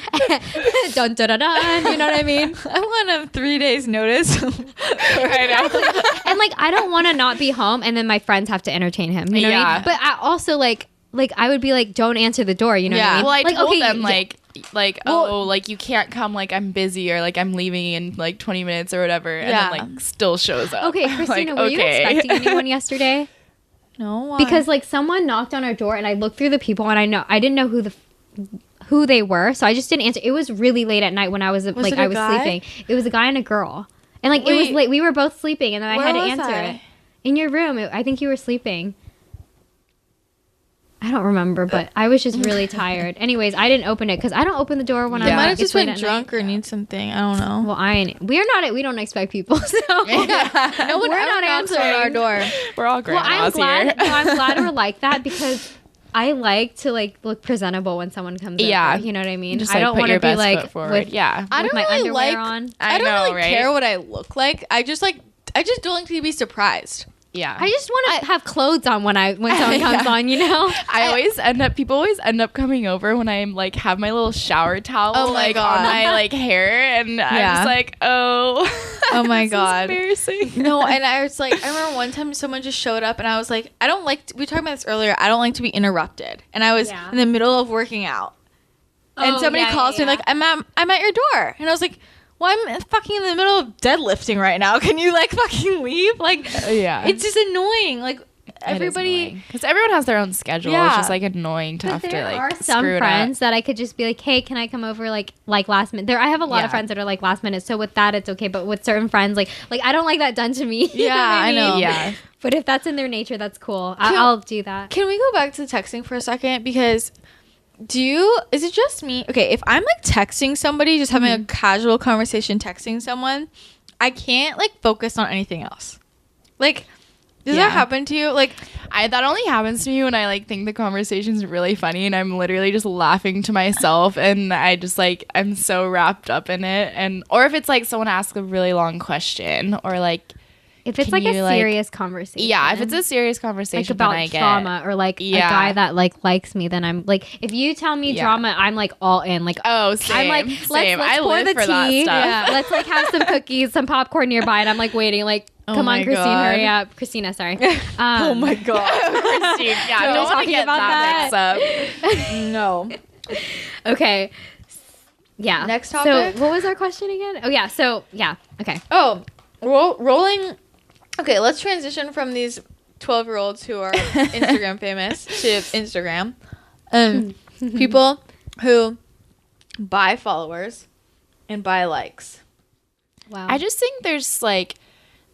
S1: Dun dun dun dun. You know what I mean?
S2: I want a 3 days notice.
S3: I know.
S1: And like I don't want to not be home, and then my friends have to entertain him. You know what I
S3: Yeah.
S1: mean? But I also like I would be like, don't answer the door. You know what I
S2: Yeah.
S1: mean?
S3: Well, I
S1: like,
S3: told
S1: okay,
S3: them
S1: yeah.
S3: like
S1: Well-
S3: oh, like you can't come, like I'm busy or like I'm leaving in like 20 minutes or whatever, and
S2: Yeah.
S3: then like still shows up.
S1: Okay, Christina,
S3: Like,
S1: were you expecting anyone yesterday?
S2: No, why?
S1: Because like someone knocked on our door, and I looked through the people, and I didn't know who they were, so I just didn't answer. It was really late at night when I was like
S2: it a
S1: I was
S2: guy?
S1: sleeping. It was a guy and a girl, and like it was
S2: Wait.
S1: late. We were both sleeping, and then I
S2: Where
S1: had to
S2: was
S1: answer
S2: I?
S1: it. in your room. I think you were sleeping. I don't remember, but I was just really tired. Anyways, I didn't open it because I don't open the door when
S2: I
S1: I'm
S2: might
S1: like,
S2: have just
S1: it's late
S2: been
S1: at
S2: drunk
S1: night.
S2: or need something. I don't know.
S1: Well, we don't expect people, so
S2: No one
S1: we're
S2: ever
S1: not
S2: knocks on our
S1: answering.
S2: door.
S3: We're all
S1: Well,
S3: grandmas
S1: I'm
S3: here.
S1: glad. No, I'm glad we're like that because I like to like look presentable when someone comes
S3: Yeah.
S1: over. You know what I mean?
S3: Just
S1: I
S3: like
S1: don't
S3: put
S1: want
S3: your
S1: to be
S3: best
S1: like
S3: foot forward.
S1: with,
S3: Yeah.
S2: I
S1: with
S2: don't
S1: my
S2: really
S1: underwear
S2: like.
S1: on.
S2: I don't
S3: know,
S2: really
S3: right?
S2: care what I look like. I just don't like to be surprised.
S3: Yeah.
S1: I just want to have clothes on when someone comes on. You know?
S3: People always end up coming over when I'm like have my little shower towel
S2: Oh my
S3: like
S2: God.
S3: on my like hair, and I'm
S2: Yeah.
S3: just like, oh
S2: Oh my
S3: this is
S2: God.
S3: embarrassing.
S2: No, and I was like, I remember one time someone just showed up, and I was like, I don't like. We were talking about this earlier. I don't like to be interrupted, and I was
S1: Yeah.
S2: in the middle of working out, and
S1: Oh,
S2: somebody
S1: yeah,
S2: calls
S1: yeah,
S2: me like, I'm at your door, and I was like, well, I'm fucking in the middle of deadlifting right now. Can you like fucking leave? Like,
S3: Yeah.
S2: it's just annoying. Like everybody.
S3: Because everyone has their own schedule.
S2: Yeah.
S3: It's just like annoying to
S1: But
S3: have to
S1: there
S3: like
S1: are some
S3: screw it
S1: friends
S3: up.
S1: that I could just be like, hey, can I come over like last minute? I have a lot
S3: Yeah.
S1: of friends that are like last minute, so with that it's okay. But with certain friends, like I don't like that done to me. You
S2: Yeah,
S1: what
S2: I know.
S1: mean?
S3: Yeah.
S1: But if that's in their nature, that's cool.
S2: Can-
S1: I'll do that.
S2: Can we go back to texting for a second? Because is it just me? Okay, if I'm like texting somebody, just having a casual conversation, texting someone, I can't like focus on anything else. Like, does
S3: Yeah.
S2: that happen to you? Like,
S3: That only happens to me when I like think the conversation's really funny and I'm literally just laughing to myself, and I just like I'm so wrapped up in it, and or if it's like someone asks a really long question, or like
S1: If it's
S3: Can
S1: like a
S3: you, like-
S1: serious conversation.
S3: yeah, if it's a serious
S1: like
S3: conversation
S1: about
S3: then I get
S1: trauma or like
S3: Yeah.
S1: a guy that like likes me, then I'm like, if you tell me
S3: Yeah.
S1: drama, I'm like all in. Like
S3: Oh, same.
S1: I'm like,
S3: same.
S1: let's
S3: I
S1: pour
S3: live
S1: the
S3: for that
S1: tea.
S3: stuff.
S1: Yeah. Let's like have some cookies, some popcorn nearby, and I'm like waiting. Like,
S2: Oh
S1: come
S2: my
S1: on, Christine,
S2: God.
S1: hurry up, Christina. Sorry.
S2: oh my god,
S3: Christine, yeah,
S1: So
S3: don't want to
S1: talking
S3: get
S1: about
S3: that mixed up.
S2: no.
S1: Okay. Yeah.
S2: Next topic?
S1: So what was our question again? Oh yeah. So yeah. Okay.
S2: Oh, rolling. Okay, let's transition from these 12-year-olds who are Instagram famous to Instagram. People who buy followers and buy likes.
S1: Wow.
S3: I just think there's like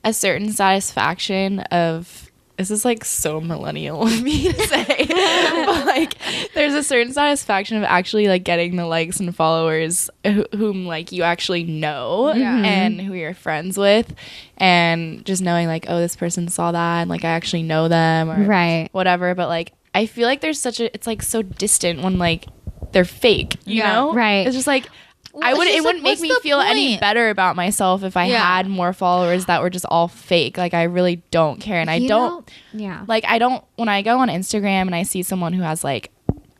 S3: a certain satisfaction of, this is like so millennial of me to say, but like there's a certain satisfaction of actually like getting the likes and followers whom like you actually know
S2: Yeah.
S3: and who you're friends with, and just knowing like, oh, this person saw that and like I actually know them or
S1: Right.
S3: whatever. But like I feel like there's it's like so distant when like they're fake, you
S2: Yeah.
S3: know?
S1: Right.
S3: It's just like
S2: Well, it's
S3: it
S2: just,
S3: wouldn't
S2: like,
S3: make me
S2: what's the
S3: feel any
S2: point?
S3: better about myself if I
S2: Yeah.
S3: had more followers that were just all fake. Like I really don't care, and I
S1: You
S3: don't
S1: know- Yeah.
S3: like I don't when I go on Instagram and I see someone who has like,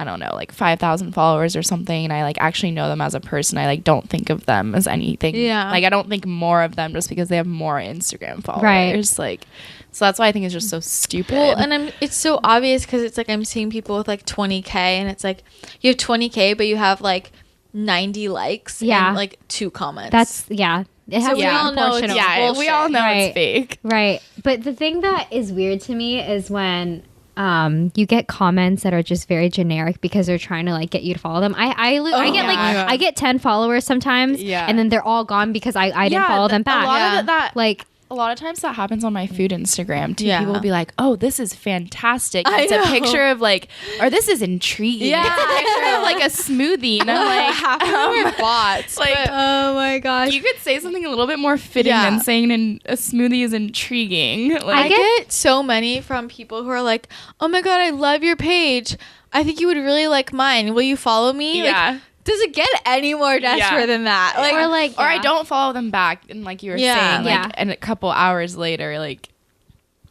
S3: I don't know, like 5,000 followers or something, and I like actually know them as a person, I like don't think of them as anything.
S2: Yeah.
S3: Like I don't think more of them just because they have more Instagram followers.
S1: Right.
S3: Like, so that's why I think it's just so stupid.
S2: Well, and it's so obvious because it's like I'm seeing people with like 20K, and it's like you have 20K, but you have like 90 likes,
S1: Yeah.
S2: and like 2 comments.
S1: That's yeah. It has
S2: we
S1: to be
S2: all know it's
S1: proportional.
S3: yeah, we
S2: bullshit.
S3: all know
S1: Right.
S3: it's fake.
S1: Right. But the thing that is weird to me is when you get comments that are just very generic because they're trying to like get you to follow them. I get
S3: yeah.
S1: like
S2: Yeah.
S1: I get 10 followers sometimes,
S3: Yeah.
S1: and then they're all gone because I didn't
S3: Yeah,
S1: follow them
S3: a
S1: back.
S3: lot
S2: Yeah.
S3: of that
S1: Like
S3: a lot of times that happens on my food Instagram too.
S2: Yeah.
S3: People will be like, "Oh, this is fantastic."
S2: I
S3: It's
S2: know.
S3: a picture of like, or this is intriguing.
S2: Yeah,
S3: It's a picture of like a smoothie, and I'm like,
S2: half bots.
S3: like,
S2: but-
S1: oh my gosh.
S3: you could say something a little bit more fitting
S2: Yeah.
S3: than saying a smoothie is intriguing. Like,
S2: I get so many from people who are like, "Oh my god, I love your page. I think you would really like mine. Will you follow me?"
S3: yeah.
S2: Like, does it get any more desperate than that? Like,
S1: or like
S3: Or I
S1: yeah.
S3: don't follow them back, and like you were
S2: Yeah.
S3: saying, like,
S1: Yeah.
S3: and a couple hours later, like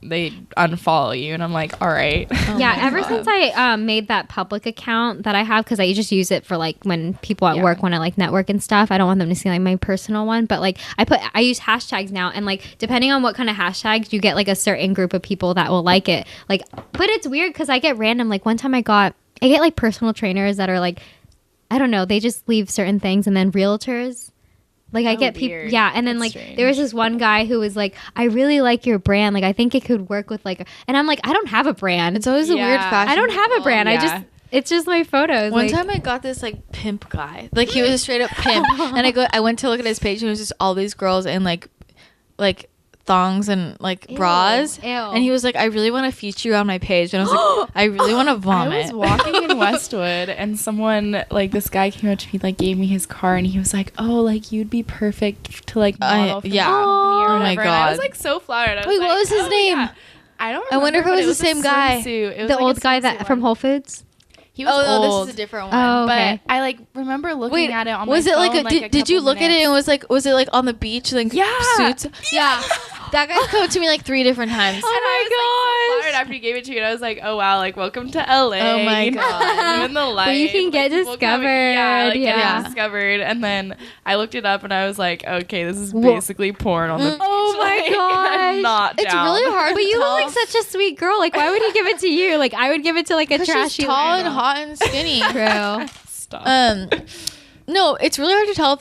S3: they unfollow you, and I'm like, all right.
S1: Yeah,
S2: my
S1: ever
S2: God.
S1: since I made that public account that I have, because I just use it for like when people at
S3: Yeah.
S1: work want to like network and stuff. I don't want them to see like my personal one, but like I use hashtags now, and like depending on what kind of hashtags, you get like a certain group of people that will like it. Like, but it's weird because I get random. Like one time I get like personal trainers that are like, I don't know, they just leave certain things, and then realtors. Like I
S3: Oh,
S1: get people,
S3: weird.
S1: yeah, and then
S3: That's
S1: like there was
S3: strange.
S1: this one guy who was like, "I really like your brand. Like I think it could work with like," and I'm like, "I don't have a brand.
S2: it's always a weird
S3: Yeah.
S2: fashion.
S1: I don't have a
S2: people.
S1: brand.
S3: Yeah.
S1: It's just my photos."
S2: One
S1: like,
S2: time I got this like pimp guy. Like he was a straight up pimp. And I went to look at his page and it was just all these girls in like thongs and like bras.
S1: Ew.
S2: And he was like, I really want to feature you on my page. And I was like, I really want to
S3: I
S2: vomit.
S3: was walking in Westwood and someone, like, this guy came up to me, like, gave me his car and he was like, oh, like, you'd be perfect to, like, model for the
S2: yeah.
S3: company or
S2: Oh my
S3: whatever. And I was,
S2: God.
S3: like, so flattered. I
S1: Wait,
S3: like,
S1: what was his
S3: oh,
S1: name?
S3: yeah. I don't remember.
S2: I wonder if it
S3: but
S2: was the same
S3: a
S2: guy.
S3: swimsuit. It was
S1: The
S3: like a
S1: old guy
S3: swimsuit
S1: that from
S3: one.
S1: Whole Foods.
S3: He was
S2: Oh, no,
S3: old.
S2: this is a different one.
S1: Oh, okay.
S3: But I, like, remember looking
S2: Wait,
S3: at it on
S2: was
S3: my
S2: it
S3: phone,
S2: like a, did you
S3: couple
S2: look at it
S3: minutes.
S2: and was it like on the beach, like
S3: Yeah.
S2: suits? Yeah. That guy's come to me like 3 different times.
S3: Oh my gosh! Flattered after you gave it to me, and I was like, "Oh wow! Like, welcome to LA."
S2: Oh my
S3: you know,
S2: God.
S3: living the life.
S1: Where you can get
S3: people
S1: discovered.
S3: Getting
S2: Yeah.
S3: discovered. And then I looked it up, and I was like, "Okay, this is
S1: Wha-
S3: basically porn on the beach."
S1: Oh my
S3: Like,
S1: gosh.
S3: I'm not
S2: It's
S3: down.
S2: really hard
S1: But
S2: to
S1: you
S2: tell.
S1: look like such a sweet girl. Like, why would he give it to you? Like, I would give it to like a
S2: 'Cause
S1: trashy.
S2: she's tall and
S1: girl.
S2: hot and skinny.
S1: True.
S3: Stop.
S2: No, it's really hard to tell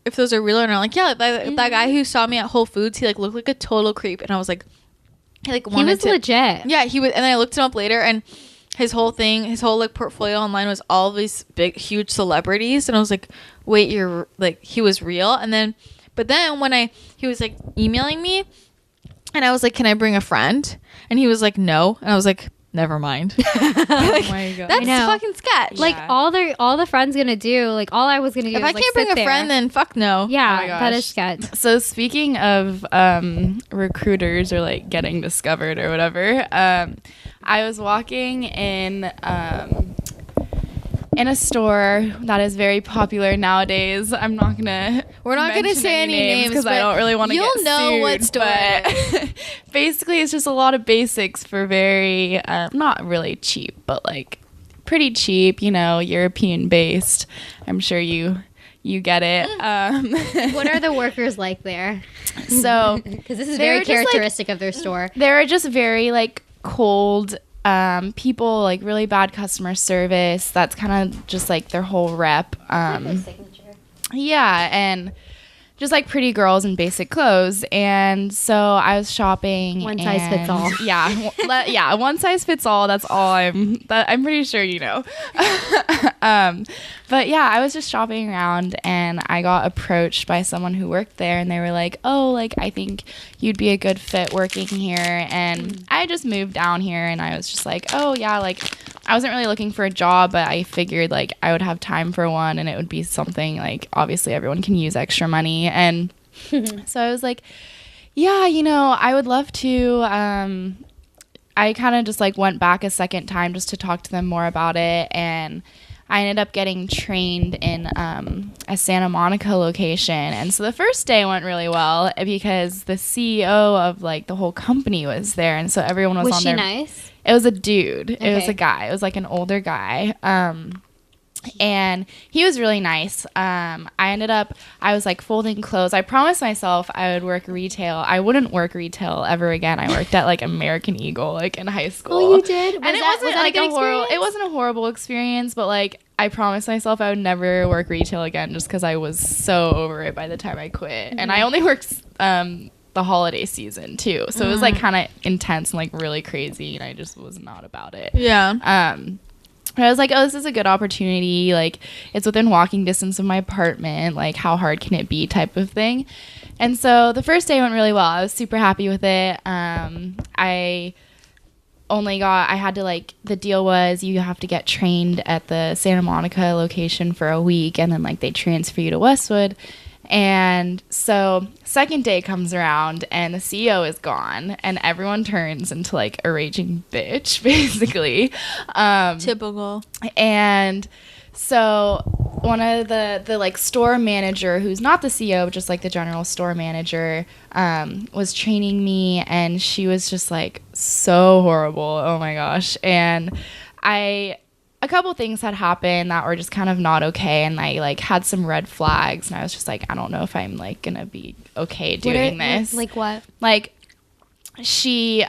S2: if those are real or not. Like, yeah, that guy who saw me at Whole Foods, he like looked like a total creep, and I was like, he like
S1: He
S2: wanted
S1: was
S2: to.
S1: legit.
S2: Yeah, he was, and then I looked him up later, and his whole like portfolio online was all these big, huge celebrities, and I was like, wait, you're like, he was real, and then, but then when he was like emailing me, and I was like, can I bring a friend? And he was like, no, and I was like, never mind.
S3: Oh my god.
S2: That's
S1: I know.
S2: fucking sketch.
S1: Like
S3: Yeah.
S1: all the friend's gonna do. Like all I was gonna do.
S2: if
S1: was,
S2: I
S1: like,
S2: can't bring
S1: sit
S2: a friend,
S1: there.
S2: then fuck no.
S1: Yeah,
S3: Oh my
S1: that
S3: gosh.
S1: is sketch.
S3: So speaking of recruiters or like getting discovered or whatever, I was walking in a store that is very popular nowadays. We're not gonna
S2: say any names,
S3: because I
S2: but
S3: don't really want to
S2: you'll
S3: get
S2: know
S3: sued,
S2: what store it
S3: but basically, it's just a lot of basics for very not really cheap, but like pretty cheap. You know, European based. I'm sure you get it.
S1: What are the workers like there?
S3: So
S1: Because this is
S3: They're
S1: very
S3: just, like-
S1: characteristic of their store.
S3: they're just very like cold people, like really bad customer service. That's kind of just like their whole rep. Yeah, and just like pretty girls in basic clothes. And so I was shopping.
S1: One size fits
S3: and-
S1: all.
S3: Yeah, yeah, one size fits all. That's all I'm pretty sure you know. But yeah, I was just shopping around and I got approached by someone who worked there, and they were like, "Oh, like I think you'd be a good fit working here." And I just moved down here, and I was just like, "Oh yeah, like I wasn't really looking for a job, but I figured like I would have time for one, and it would be something like obviously everyone can use extra money." And so I was like, "Yeah, you know, I would love to." I kind of just like went back a second time just to talk to them more about it, and I ended up getting trained in a Santa Monica location. And so the first day went really well because the CEO of like the whole company was there, and so everyone was
S1: Was
S3: on
S1: she
S3: there.
S1: nice?
S3: It was a dude. It was
S1: Okay.
S3: a guy. It was like an older guy. And he was really nice. I was like folding clothes. I promised myself I would work retail. I wouldn't work retail ever again. I worked at like American Eagle, like in high school.
S1: Oh, you did?
S3: And it wasn't like a horrible. It wasn't a horrible experience, but like I promised myself I would never work retail again just because I was so over it by the time I quit. And I only worked the holiday season too, so it was like kind of intense and like really crazy, and I just was not about it.
S2: Yeah.
S3: But I was like, oh, this is a good opportunity. Like, it's within walking distance of my apartment. Like, how hard can it be type of thing. And so the first day went really well. I was super happy with it. I had to, like, the deal was you have to get trained at the Santa Monica location for a week, and then, like, they transfer you to Westwood. And so second day comes around and the CEO is gone and everyone turns into like a raging bitch basically.
S2: Typical.
S3: And so one of the like store manager, who's not the CEO, but just like the general store manager, was training me, and she was just like so horrible. Oh my gosh. And a couple things had happened that were just kind of not okay, and I like had some red flags, and I was just like, I don't know if I'm like gonna be okay doing this.
S1: Like what?
S3: Like she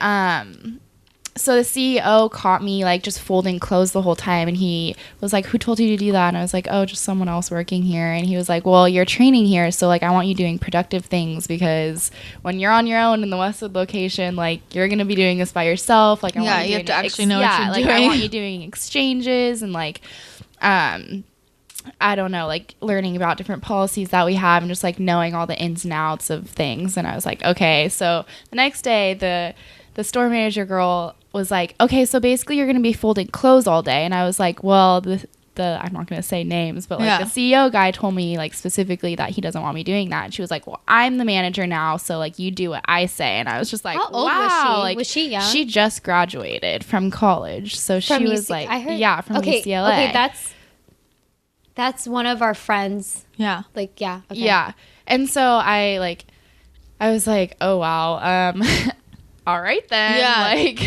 S3: so the CEO caught me like just folding clothes the whole time, and he was like, who told you to do that? And I was like, oh, just someone else working here. And he was like, well, you're training here, so like I want you doing productive things, because when you're on your own in the Westwood location, like you're gonna be doing this by yourself. Like I
S2: Yeah,
S3: want
S2: you have
S3: doing
S2: to actually know what you're
S3: like I
S2: doing.
S3: want you doing exchanges and like I don't know, like learning about different policies that we have and just like knowing all the ins and outs of things. And I was like, okay. So the next day, the store manager girl was like, okay, so basically you're going to be folding clothes all day. And I was like, well, the I'm not going to say names, but like the CEO guy told me like specifically that he doesn't want me doing that. And she was like, well, I'm the manager now, so like you do what I say. And I was just like,
S1: How old
S3: wow,
S1: was she?
S3: like
S1: Was she young?
S3: She just graduated from college, so she was like, from UCLA.
S1: Okay, that's one of our friends.
S2: Yeah.
S1: Like, yeah. Okay.
S3: Yeah. And so I was like, oh wow, all right then.
S2: Yeah.
S3: Like,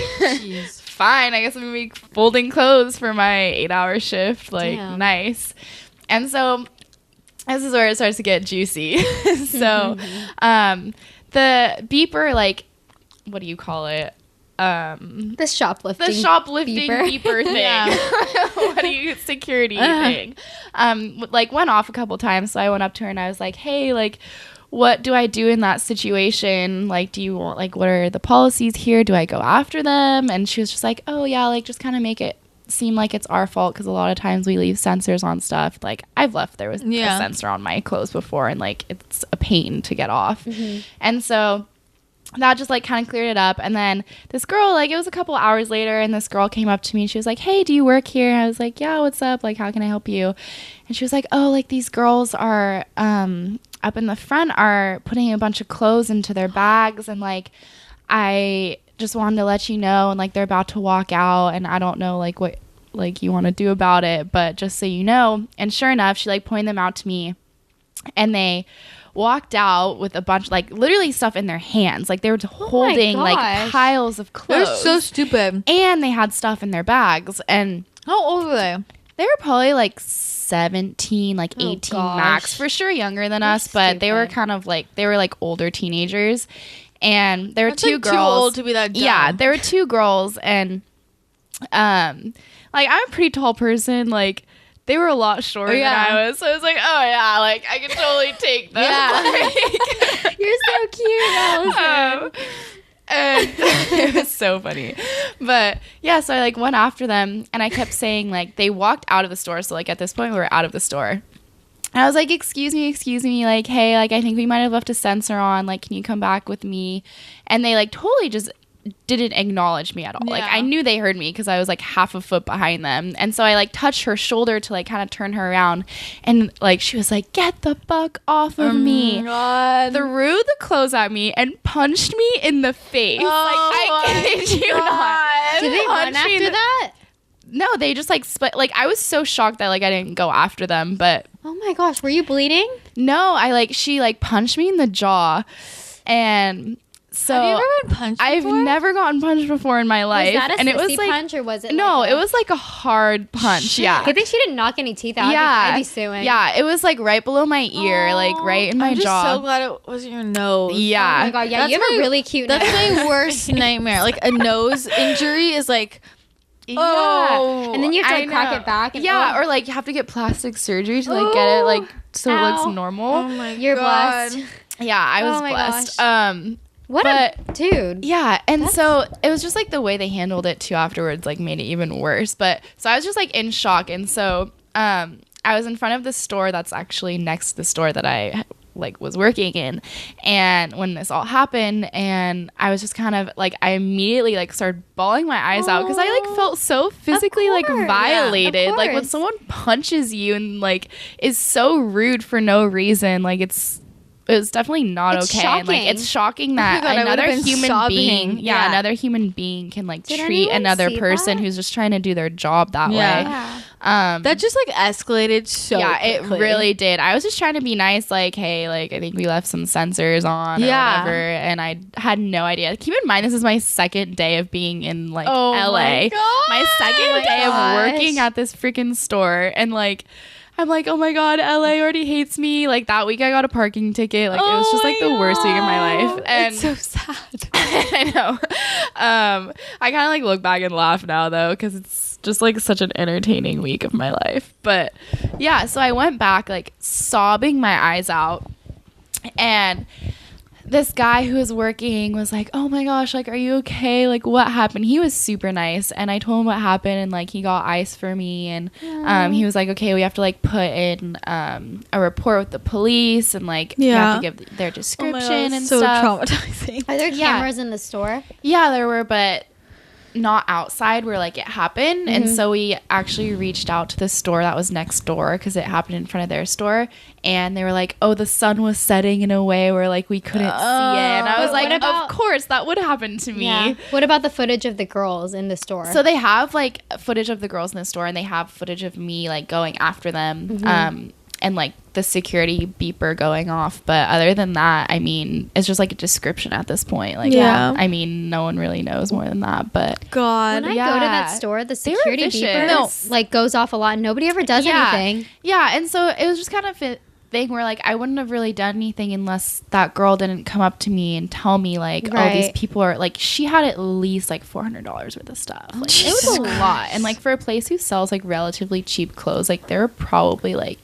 S3: fine. I guess I'm gonna be folding clothes for my 8-hour shift. Like,
S1: Damn.
S3: nice. And so this is where it starts to get juicy. So, the beeper, like, what do you call it?
S1: The shoplifting.
S3: Beeper thing. What do you security thing? Like went off a couple times. So I went up to her and I was like, hey, like, what do I do in that situation? Like, do you want, like, what are the policies here? Do I go after them? And she was just like, oh yeah, like just kind of make it seem like it's our fault, because a lot of times we leave sensors on stuff. Like, I've left there was a sensor on my clothes before, and like it's a pain to get off. And so that just like kind of cleared it up. And then this girl, like, it was a couple hours later, and this girl came up to me and she was like, hey, do you work here? And I was like, yeah, what's up? Like, how can I help you? And she was like, oh, like these girls are up in the front are putting a bunch of clothes into their bags, and like I just wanted to let you know, and like they're about to walk out, and I don't know like what like you want to do about it, but just so you know. And sure enough, she like pointed them out to me, and walked out with a bunch, like, literally stuff in their hands. Like, they were holding, like, piles of clothes.
S2: They're so stupid.
S3: And they had stuff in their bags. And
S2: how old were they?
S3: They were probably, like, 17, like, 18 max. For sure younger than us, but they were kind of, like, they were, like, older teenagers. And there were two girls. Too old
S2: to be that dumb.
S3: Yeah, there were two girls. And, like, I'm a pretty tall person, like, they were a lot shorter than I was. So I was like, oh, yeah, like, I can totally take them.
S1: Like, you're so cute, Allison.
S3: And it was so funny. But, yeah, so I, like, went after them. And I kept saying, like, they walked out of the store. So, like, at this point, we were out of the store. And I was like, excuse me. Like, hey, like, I think we might have left a sensor on. Like, can you come back with me? And they, like, totally just didn't acknowledge me at all. Like, I knew they heard me because I was like half a foot behind them. And so I like touched her shoulder to like kind of turn her around, and like she was like, get the fuck off of me.
S2: God.
S3: Threw the clothes at me and punched me in the face. Like, I kid you not.
S1: Did they run after that?
S3: No, they just like split. Like, I was so shocked that like I didn't go after them. But
S1: oh my gosh, were you bleeding?
S3: No, she like punched me in the jaw. And so
S2: have you ever been punched before?
S3: I've never gotten punched before in my life.
S1: Was that a
S3: and it was like
S1: punch, or was it?
S3: No,
S1: like
S3: it was like a hard punch.
S1: Shit.
S3: Yeah.
S1: I think she didn't knock any teeth out.
S3: Yeah.
S1: I'd be suing.
S3: Yeah, it was like right below my ear, like right in my
S2: I'm
S3: jaw.
S2: just so glad it wasn't your nose.
S3: Yeah.
S1: Oh my god. Yeah, you have a really cute nose.
S2: That's my worst nightmare. Like, a nose injury is like, oh,
S1: and then you have to like, crack it back. And
S3: or like you have to get plastic surgery to like get it like so it looks normal.
S2: oh my
S1: You're
S2: God.
S1: blessed.
S3: Yeah, I was
S1: Oh my
S3: blessed.
S1: gosh. What a dude.
S3: Yeah, and so it was just like the way they handled it too afterwards like made it even worse. But so I was just like in shock, and so I was in front of the store that's actually next to the store that I like was working in, and when this all happened, and I was just kind of like, I immediately like started bawling my eyes out because I like felt so physically like violated. Like when someone punches you and like is so rude for no reason, like it's definitely not okay.
S1: Shocking.
S3: And, like, it's shocking that another human being, another human being can like treat another person who's just trying to do their job that way.
S2: That just like escalated so quickly.
S3: It really did. I was just trying to be nice, like, hey, like, I think we left some sensors on or whatever, and I had no idea. Keep in mind, this is my second day of being in like LA. My second day of working at this freaking store, and like I'm like, oh my God, LA already hates me. Like, that week I got a parking ticket. Like, it was just like the worst week of my life. And
S2: it's so sad.
S3: I know. I kind of like look back and laugh now though, because it's just like such an entertaining week of my life. But yeah, so I went back like sobbing my eyes out, and this guy who was working was like, oh my gosh, like, are you okay? Like, what happened? He was super nice. And I told him what happened, and like he got ice for me. And he was like, okay, we have to like put in a report with the police, and like you have to give their description and
S2: so
S3: stuff.
S2: traumatizing.
S1: Are there cameras in the store?
S3: Yeah, there were, but not outside where like it happened. And so we actually reached out to the store that was next door, because it happened in front of their store, and they were like, oh, the sun was setting in a way where like we couldn't see it. And I was like, of course that would happen to me.
S1: Yeah. What about the footage of the girls in the store?
S3: So they have like footage of the girls in the store, and they have footage of me like going after them, and like the security beeper going off. But other than that, I mean, it's just like a description at this point. Like, I mean, no one really knows more than that. But
S2: God,
S1: when I go to that store, the security beeper like goes off a lot, and nobody ever does anything.
S3: Yeah, and so it was just kind of a thing where like I wouldn't have really done anything unless that girl didn't come up to me and tell me like, oh, these people are like, she had at least like $400 worth of stuff. Like, it was a lot. And like for a place who sells like relatively cheap clothes, like there were probably like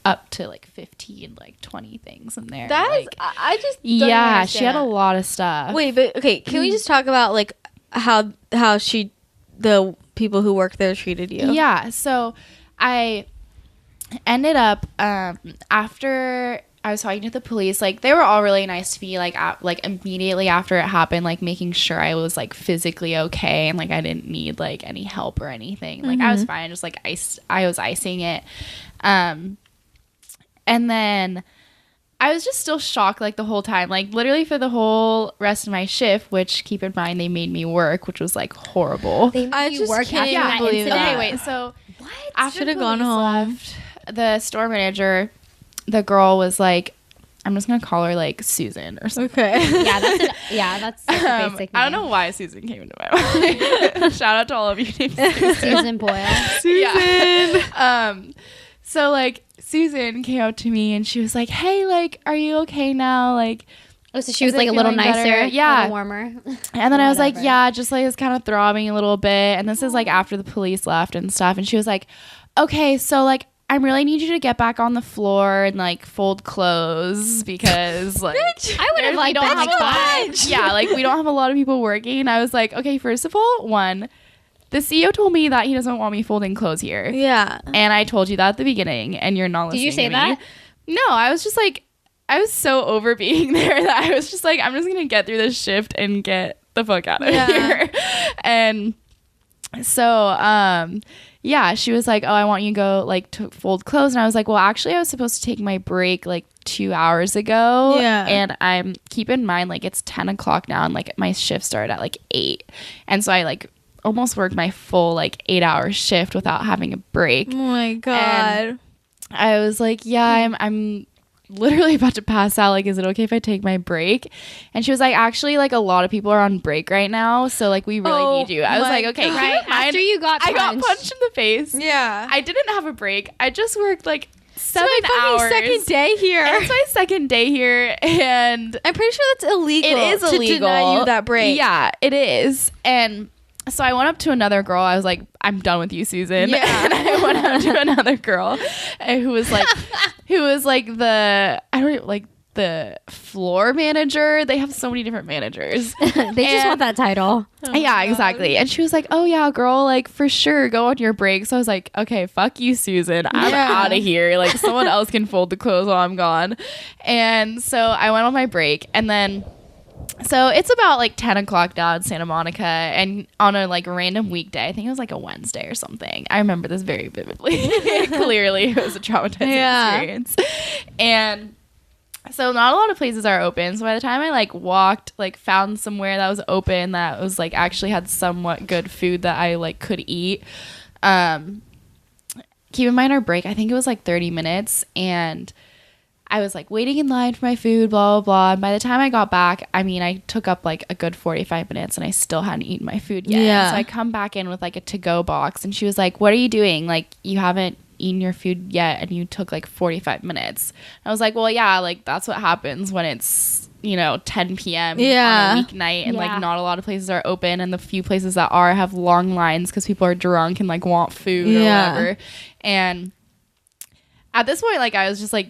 S3: up to like 15, like 20 things in there.
S2: That
S3: like,
S2: is, I just don't
S3: she
S2: understand.
S3: had a lot of stuff.
S2: Wait, but okay, can we just talk about like how the people who work there treated you?
S3: Yeah, so I ended up after I was talking to the police, like they were all really nice to me, like immediately after it happened, like making sure I was like physically okay, and like I didn't need like any help or anything. Like I was fine, just like I was icing it. And then I was just still shocked like the whole time, like literally for the whole rest of my shift, which keep in mind they made me work, which was like horrible.
S1: They made you work after that
S2: believe
S1: incident.
S2: that.
S3: Anyway, so
S1: What?
S3: after
S2: Should have
S3: the
S2: gone
S3: police
S2: home.
S3: left, the store manager, the girl was like, I'm just gonna call her like Susan or something.
S2: Okay.
S1: That's such a basic name.
S3: I don't know why Susan came into my mind. Shout out to all of you named Susan.
S1: Susan Boyle.
S3: Susan. So like Susan came up to me and she was like, hey, like, are you okay now? Like,
S1: Oh, so she was like a little nicer, a little warmer.
S3: And then I was like, yeah, just like it's kind of throbbing a little bit. And this is like after the police left and stuff. And she was like, okay, so like I really need you to get back on the floor and like fold clothes, because like
S1: I would have like been like that.
S3: yeah, like we don't have a lot of people working. And I was like, okay, first of all, the CEO told me that he doesn't want me folding clothes here.
S2: Yeah.
S3: And I told you that at the beginning, and you're not listening.
S1: Did you say
S3: to me.
S1: that?
S3: No, I was just like, I was so over being there that I was just like, I'm just gonna get through this shift and get the fuck out of here. And so yeah, she was like, oh, I want you to go like to fold clothes. And I was like, well, actually I was supposed to take my break like 2 hours ago.
S2: Yeah.
S3: And keep in mind, like it's 10 o'clock now, and like my shift started at like 8. And so I like almost worked my full like 8-hour shift without having a break.
S2: Oh my God.
S3: And I was like, yeah, I'm literally about to pass out. Like, is it okay if I take my break? And she was like, actually, like a lot of people are on break right now, so like we really need you. I was like, okay,
S1: right after you got punched.
S3: I got punched in the face.
S2: Yeah.
S3: I didn't have a break. I just worked like 7
S2: It's
S3: hours.
S2: my second day here.
S3: And it's my second day here, and
S2: I'm pretty sure that's illegal.
S3: it is illegal
S2: to deny you that break.
S3: Yeah, it is. And so I went up to another girl. I was like, I'm done with you, Susan.
S2: Yeah.
S3: And I went up to another girl who was like the floor manager. They have so many different managers.
S1: They just want that title.
S3: Yeah, exactly. And she was like, oh yeah, girl, like for sure, go on your break. So I was like, okay, fuck you, Susan. I'm out of here. Like someone else can fold the clothes while I'm gone. And so I went on my break, and then so it's about like 10 o'clock now in Santa Monica, and on a like random weekday, I think it was like a Wednesday or something. I remember this very vividly. Clearly it was a traumatizing experience. And so not a lot of places are open. So by the time I like walked, like found somewhere that was open, that was like actually had somewhat good food that I like could eat. Keep in mind our break, I think it was like 30 minutes, and I was like waiting in line for my food, blah, blah, blah. And by the time I got back, I mean, I took up like a good 45 minutes and I still hadn't eaten my food yet.
S2: Yeah.
S3: So I come back in with like a to-go box, and she was like, what are you doing? Like, you haven't eaten your food yet and you took like 45 minutes. I was like, well, yeah, like that's what happens when it's, 10 p.m. on a weeknight, and like not a lot of places are open, and the few places that are have long lines because people are drunk and like want food or whatever. And at this point, like I was just like,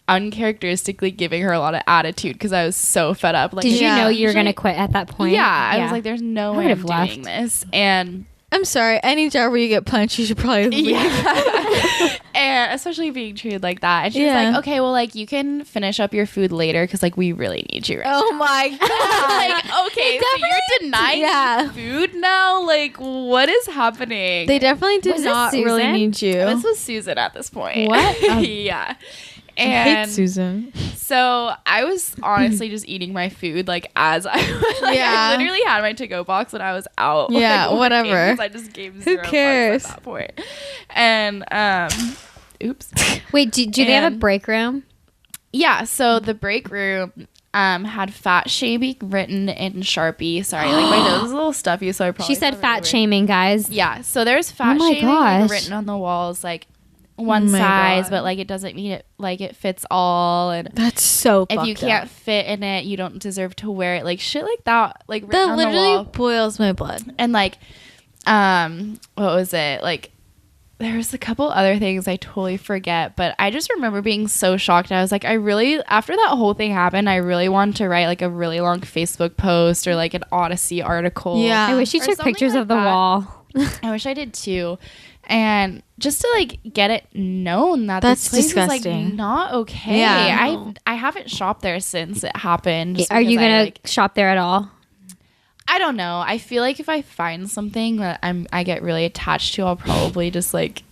S3: uncharacteristically giving her a lot of attitude because I was so fed up. Like,
S1: Did you
S2: Yeah.
S1: know you were gonna quit at that point?
S3: Yeah, I was like, there's no
S1: I
S3: way I'm
S1: would've
S3: doing
S1: left.
S3: this. And
S2: I'm sorry. Any job where you get punched, you should probably leave.
S3: yeah, and especially being treated like that. And she was
S2: Yeah.
S3: like, okay, well, like, you can finish up your food later because, like, we really need you right
S2: Oh my
S3: now.
S2: god.
S3: Like, okay, so you're denying
S2: yeah.
S3: me food now? Like, what is happening?
S2: They definitely did
S1: Was this
S2: not really
S1: Susan?
S2: need you.
S3: This was Susan at this point.
S1: What?
S3: Yeah.
S2: I hate
S3: And
S2: Susan.
S3: so I was honestly just eating my food like as I like,
S2: Yeah.
S3: I literally had my to-go box when I was out.
S2: Yeah,
S3: like,
S2: whatever.
S3: working, 'cause I just gave
S2: Who
S3: 0 bucks
S2: cares?
S3: at that point. And oops.
S1: Wait, do they have a
S3: And-
S1: break room?
S3: Yeah, so the break room had fat shaming written in Sharpie. Sorry, like my nose is a little stuffy, so I probably
S1: She said
S3: sound really
S1: fat
S3: weird.
S1: shaming, guys.
S3: Yeah, so there's fat
S1: Oh my
S3: shaming like,
S1: gosh.
S3: written on the walls, like one
S2: Oh my
S3: size,
S2: God.
S3: but like it doesn't mean it like it fits all, and
S2: That's so
S3: if you
S2: fucked
S3: can't
S2: up.
S3: fit in it, you don't deserve to wear it. Like shit like that, like written
S2: That
S3: on the
S2: literally
S3: wall.
S2: boils my blood.
S3: And like, what was it? Like, there was a couple other things I totally forget, but I just remember being so shocked. I was like, after that whole thing happened, I really wanted to write like a really long Facebook post or like an Odyssey article.
S2: Yeah.
S1: I wish you
S3: Or
S1: took
S3: something
S1: pictures
S3: like
S1: of the
S3: that.
S1: wall.
S3: I wish I did too. And just to like get it known that
S2: That's
S3: this place
S2: disgusting.
S3: is like not okay.
S2: Yeah.
S3: I haven't shopped there since it happened. just
S1: Are you
S3: because
S1: gonna shop there at all?
S3: I don't know. I feel like if I find something that I get really attached to, I'll probably just like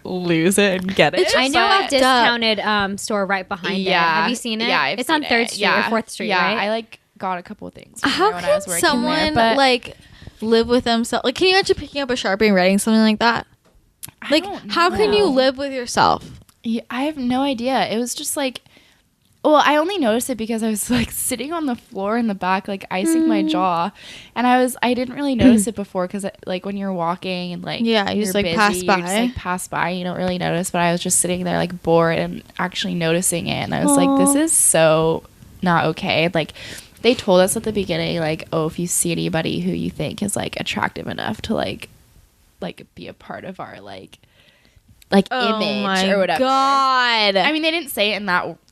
S3: lose it and get it.
S2: It's
S1: I know a
S2: But-
S1: discounted store right behind it. Have you seen it?
S3: Yeah, I've
S1: it's on
S3: seen
S1: 3rd
S3: it.
S1: Street
S3: Yeah.
S1: or 4th Street,
S3: Yeah,
S1: right?
S3: I like got a couple of things from
S2: How
S3: there when I
S2: can
S3: was working
S2: someone
S3: there, but
S2: like live with themselves? Like, can you imagine picking up a Sharpie and writing something like that?
S3: I
S2: Like,
S3: don't
S2: how can you
S3: know.
S2: live with yourself?
S3: Yeah, I have no idea. It was just like, well, I only noticed it because I was like sitting on the floor in the back, like icing my jaw, and I didn't really notice it before because like when you're walking and like
S2: Yeah, you just,
S3: you're
S2: like, pass
S3: you just
S2: by.
S3: like pass by, you don't really notice. But I was just sitting there like bored and actually noticing it, and I was like, this is so not okay. Like they told us at the beginning, like, oh, if you see anybody who you think is like attractive enough to like be a part of our like image or whatever.
S2: Oh God.
S3: I mean, they didn't say it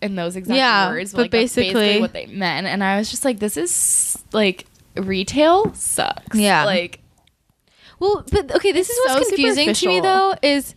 S3: in those exact
S2: Yeah,
S3: words,
S2: but
S3: like, that's
S2: basically-
S3: what they meant. And I was just like, this is like retail sucks.
S2: Yeah.
S3: like
S2: Well, but okay, this is what's
S3: so
S2: confusing to me
S3: superficial.
S2: though is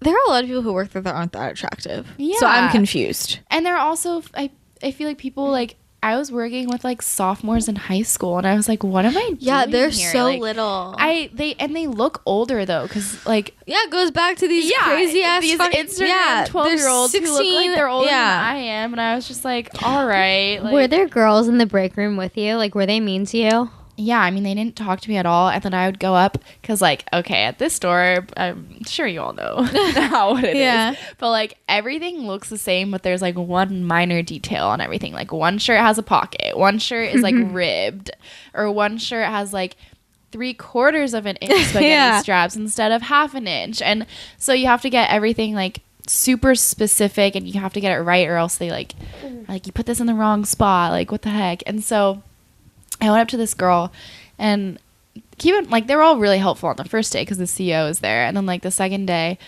S2: there are a lot of people who work there that aren't that attractive. So I'm
S3: Yeah.
S2: confused.
S3: and they're also I feel like people like I was working with like sophomores in high school, and I was like, what am I?
S2: Yeah,
S3: doing
S2: they're
S3: here?
S2: so
S3: Like,
S2: little.
S3: they look older though, because like
S2: Yeah, it goes back to these crazy ass
S3: these Instagram 12-year-olds who look like they're older than I am, and I was just like, all right, like,
S1: Were there girls in the break room with you? Like, were they mean to you?
S3: yeah, I mean, they didn't talk to me at all. And then I would go up because, like, okay, at this store, I'm sure you all know how what it is.
S2: Yeah.
S3: But, like, everything looks the same, but there's, like, one minor detail on everything. Like, one shirt has a pocket. One shirt is, like, ribbed. Or one shirt has, like, 3/4 of an inch spaghetti
S2: Yeah.
S3: straps instead of 1/2 inch. And so you have to get everything, like, super specific, and you have to get it right, or else they, like, you put this in the wrong spot. Like, what the heck? And so I went up to this girl, and they were all really helpful on the first day because the CEO was there. And then like the second day,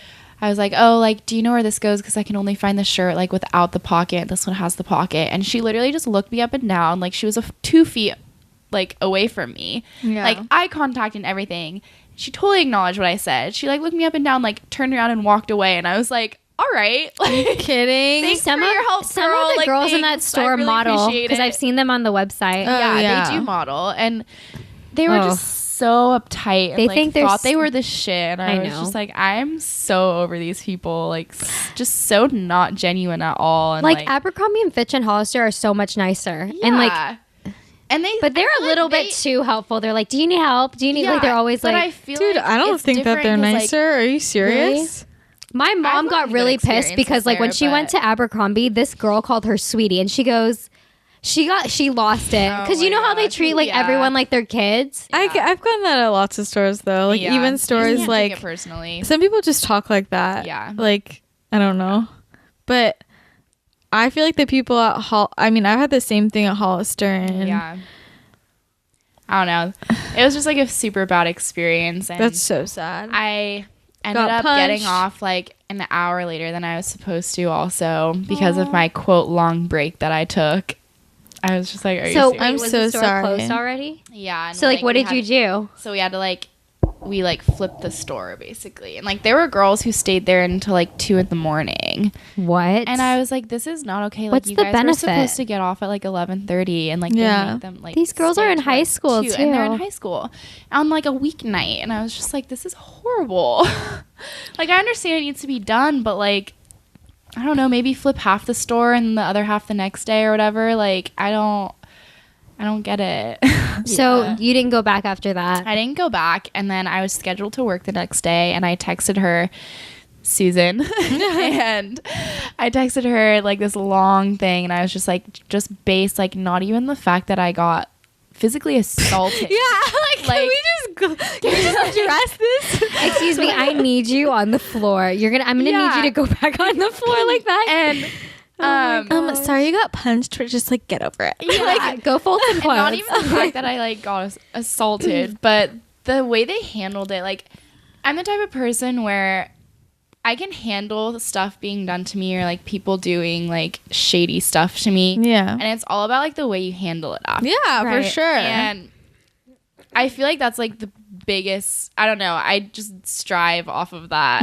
S3: I was like, oh, like, do you know where this goes? Because I can only find the shirt like without the pocket. This one has the pocket. And she literally just looked me up and down, like she was 2 feet like away from me,
S2: Yeah.
S3: like eye contact and everything. She totally acknowledged what I said. She like looked me up and down, like turned around and walked away. And I was like, all right, like,
S2: Kidding.
S3: Thanks
S1: Some
S3: for
S1: of,
S3: your help,
S1: some
S3: girl.
S1: of the
S3: Like,
S1: girls in that
S3: thanks. I
S1: store
S3: really
S1: model
S3: appreciate
S1: because
S3: it.
S1: I've seen them on the website.
S3: yeah,
S2: yeah.
S3: they do model, and they were
S1: Oh.
S3: just so uptight. And,
S1: They
S3: like,
S1: think they're
S3: thought they
S1: s-
S3: were the shit, and I
S1: I
S3: was
S1: know.
S3: just like, I'm so over these people, like, just so not genuine at all. And
S1: like Abercrombie and Fitch and Hollister are so much nicer, and like,
S3: yeah. And they,
S1: but they're
S3: I
S1: a
S3: feel
S1: little
S3: like
S1: bit too helpful. They're like, "Do you need help? Do you need?"
S3: yeah,
S1: Like they're always
S3: but
S1: like,
S3: I feel
S2: Dude,
S3: like
S2: I don't
S3: it's
S2: think that they're
S3: different 'cause, like,
S2: nicer. Are you serious?
S1: My mom
S3: had
S1: got
S3: good
S1: really pissed
S3: experiences
S1: because like when
S3: there,
S1: she went
S3: but-
S1: to Abercrombie, this girl called her sweetie, and she goes, she lost it
S3: Oh
S1: because you
S3: my
S1: know how they
S3: gosh.
S1: treat like
S3: Yeah.
S1: everyone like their kids.
S2: I've gotten that at lots of stores though. Like
S3: Yeah.
S2: even
S3: You
S2: stores
S3: can't take
S2: like
S3: it personally.
S2: some people just talk like that.
S3: Yeah.
S2: Like I don't know, but I feel like the people at I mean, I've had the same thing at Hollister, and
S3: Yeah. I don't know. It was just like a super bad experience, and
S2: that's so sad.
S3: I ended
S2: Got
S3: up
S2: punched.
S3: getting off like an hour later than I was supposed to also because of my quote long break that I took. I was just like, are you
S1: So
S3: serious?
S2: I'm
S1: was
S2: so
S1: the store
S2: sorry.
S1: closed already?
S3: Yeah. And
S1: So like, what
S3: we
S1: did you do?
S3: So we had to like, we like flipped the store basically. And like there were girls who stayed there until like 2 a.m.
S1: What?
S3: And I was like, this is not okay. Like
S1: What's
S3: you
S1: the
S3: guys
S1: benefit?
S3: were supposed to get off at like 11:30 and like
S2: Yeah.
S3: they make them like
S1: These girls
S3: stay
S1: are in
S3: till,
S1: high
S3: like,
S1: school,
S3: 2, and they're in
S1: too.
S3: high school on like a weeknight. And I was just like, this is horrible. Like I understand it needs to be done, but like I don't know, maybe flip half the store and the other half the next day or whatever. Like I don't get it.
S1: So
S3: Yeah.
S1: you didn't go back after that.
S3: I didn't go back, and then I was scheduled to work the next day, and I texted her, Susan, and I texted her like this long thing, and I was just like, just based like not even the fact that I got physically assaulted.
S2: Like,
S3: Like-
S2: can we just address this?
S1: Excuse me, I need you on the floor. I'm gonna need
S3: Yeah.
S1: you to go back on the floor like that.
S3: And
S2: Sorry you got punched, but just like get over it.
S1: Yeah, go Fulton
S3: and
S1: Quotes.
S3: not even the fact that I like got assaulted, but the way they handled it. Like, I'm the type of person where I can handle stuff being done to me or like people doing like shady stuff to me.
S2: Yeah.
S3: And it's all about like the way you handle it after.
S2: Yeah, for
S1: Right.
S2: sure.
S3: And I feel like that's like the biggest, I don't know, I just strive off of that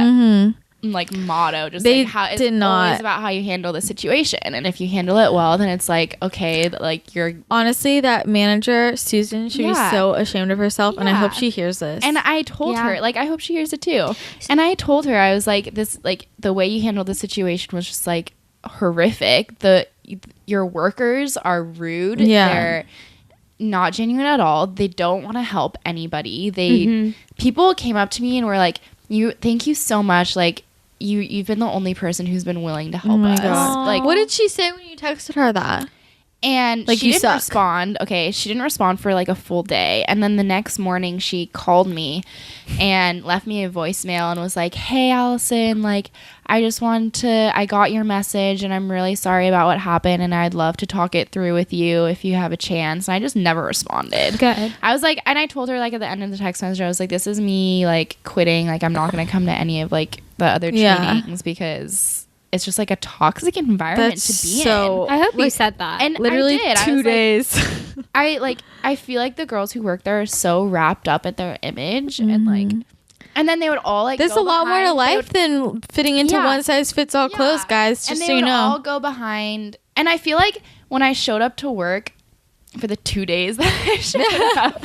S3: like motto. Just
S2: They
S3: like how it's
S2: did not-
S3: always about how you handle the situation. And if you handle it well, then it's like, okay, like you're.
S2: Honestly, that manager, Susan, should be
S3: Yeah.
S2: so ashamed of herself, and I hope
S3: Yeah.
S2: she hears this.
S3: And I told
S1: Yeah.
S3: her, like, I hope she hears it too. And I told her, I was like, this, like, the way you handled the situation was just like horrific. Your workers are rude.
S2: Yeah.
S3: They're not genuine at all. They don't want to help anybody. People came up to me and were like, thank you so much. Like, you've been the only person who's been willing to help
S2: my
S3: us.
S2: God.
S3: Like,
S2: What did she say when you texted her that?
S3: and
S2: Like,
S3: she
S2: you
S3: didn't
S2: suck.
S3: respond. Okay, she didn't respond for like a full day. And then the next morning she called me and left me a voicemail and was like, "Hey Allison, like I got your message and I'm really sorry about what happened and I'd love to talk it through with you if you have a chance." And I just never responded.
S1: Good.
S3: I was like, and I told her like at the end of the text message, I was like, this is me like quitting. Like I'm not going to come to any of like the other
S2: Yeah.
S3: trainings because it's just like a toxic environment
S2: That's
S3: to be
S2: so-
S3: in.
S1: I hope you said that.
S3: And
S2: Literally
S3: I did. I
S2: 2
S3: was like,
S2: days.
S3: I feel like the girls who work there are so wrapped up at their image and like and then they would all like
S2: There's
S3: go
S2: a lot more to
S3: behind- they
S2: life than fitting into
S3: Yeah.
S2: one size fits all
S3: Yeah.
S2: clothes, guys.
S3: and
S2: Just
S3: they
S2: so you
S3: would
S2: know.
S3: all go behind, and I feel like when I showed up to work for the 2 days that I showed up,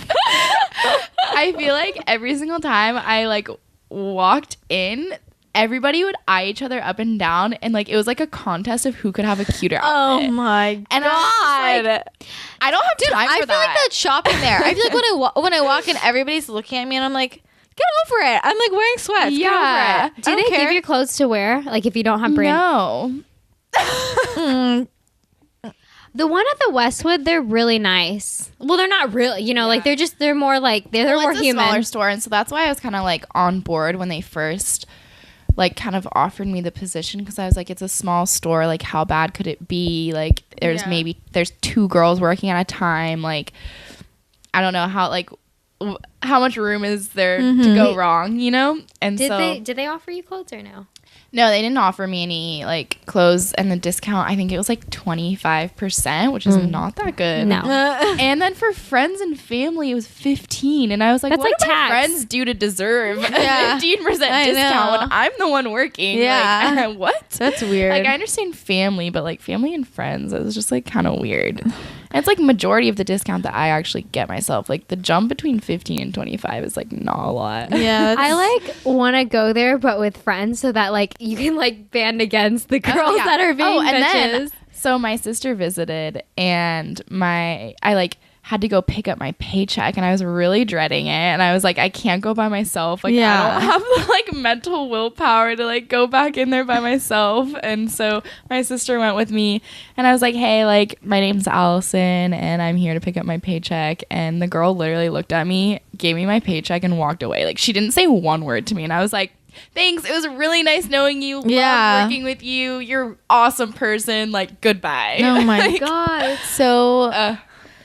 S3: I feel like every single time I like walked in, everybody would eye each other up and down, and like it was like a contest of who could have a cuter outfit.
S2: Oh my
S3: And I was just like, I don't have time
S2: I
S3: for
S2: feel like
S3: that.
S2: that shopping there. I feel like when I walk in, everybody's looking at me, and I'm like, get over it. I'm like wearing sweats.
S3: Yeah.
S2: Get over it.
S1: do
S2: I
S1: they
S2: don't
S1: give
S2: care.
S1: you clothes to wear? Like if you don't have brand.
S3: No.
S2: Mm,
S1: The one at the Westwood, they're really nice. Well, they're not really, like they're more like they're
S3: Well,
S1: more
S3: it's a smaller
S1: human.
S3: store, and so that's why I was kind of like on board when they first like kind of offered me the position, because I was like, it's a small store, like how bad could it be? Like there's
S2: Yeah.
S3: there's 2 girls working at a time, like I don't know how how much room is there to go wrong, And
S1: Did they offer you clothes or no?
S3: No, they didn't offer me any like clothes, and the discount, I think it was like 25%, which is not that good.
S1: No.
S3: And then for friends and family, it was 15, and I was like,
S1: That's
S3: what
S1: like
S3: do my
S1: tax.
S3: friends do to deserve
S2: Yeah.
S3: a 15%
S2: I
S3: discount
S2: know.
S3: when I'm the one working?
S2: Yeah.
S3: Like, what?
S2: That's weird.
S3: Like, I understand family, but like family and friends, it was just like kind of weird. And it's like majority of the discount that I actually get myself. Like the jump between 15 and 25 is like not a lot.
S2: yeah,
S1: I like want to go there, but with friends, so that like you can like band against the girls
S3: yeah.
S1: that are being
S3: and
S1: bitches.
S3: then so my sister visited, and I like had to go pick up my paycheck, and I was really dreading it, and I was like, I can't go by myself, like
S2: Yeah.
S3: I don't have the like mental willpower to like go back in there by myself. And so my sister went with me, and I was like, hey, like my name's Allison and I'm here to pick up my paycheck. And the girl literally looked at me, gave me my paycheck, and walked away. Like she didn't say one word to me, and I was like, thanks, it was really nice knowing you.
S2: Yeah.
S3: Love working with you, you're an awesome person, like goodbye.
S2: Oh my
S3: Like,
S1: God.
S2: so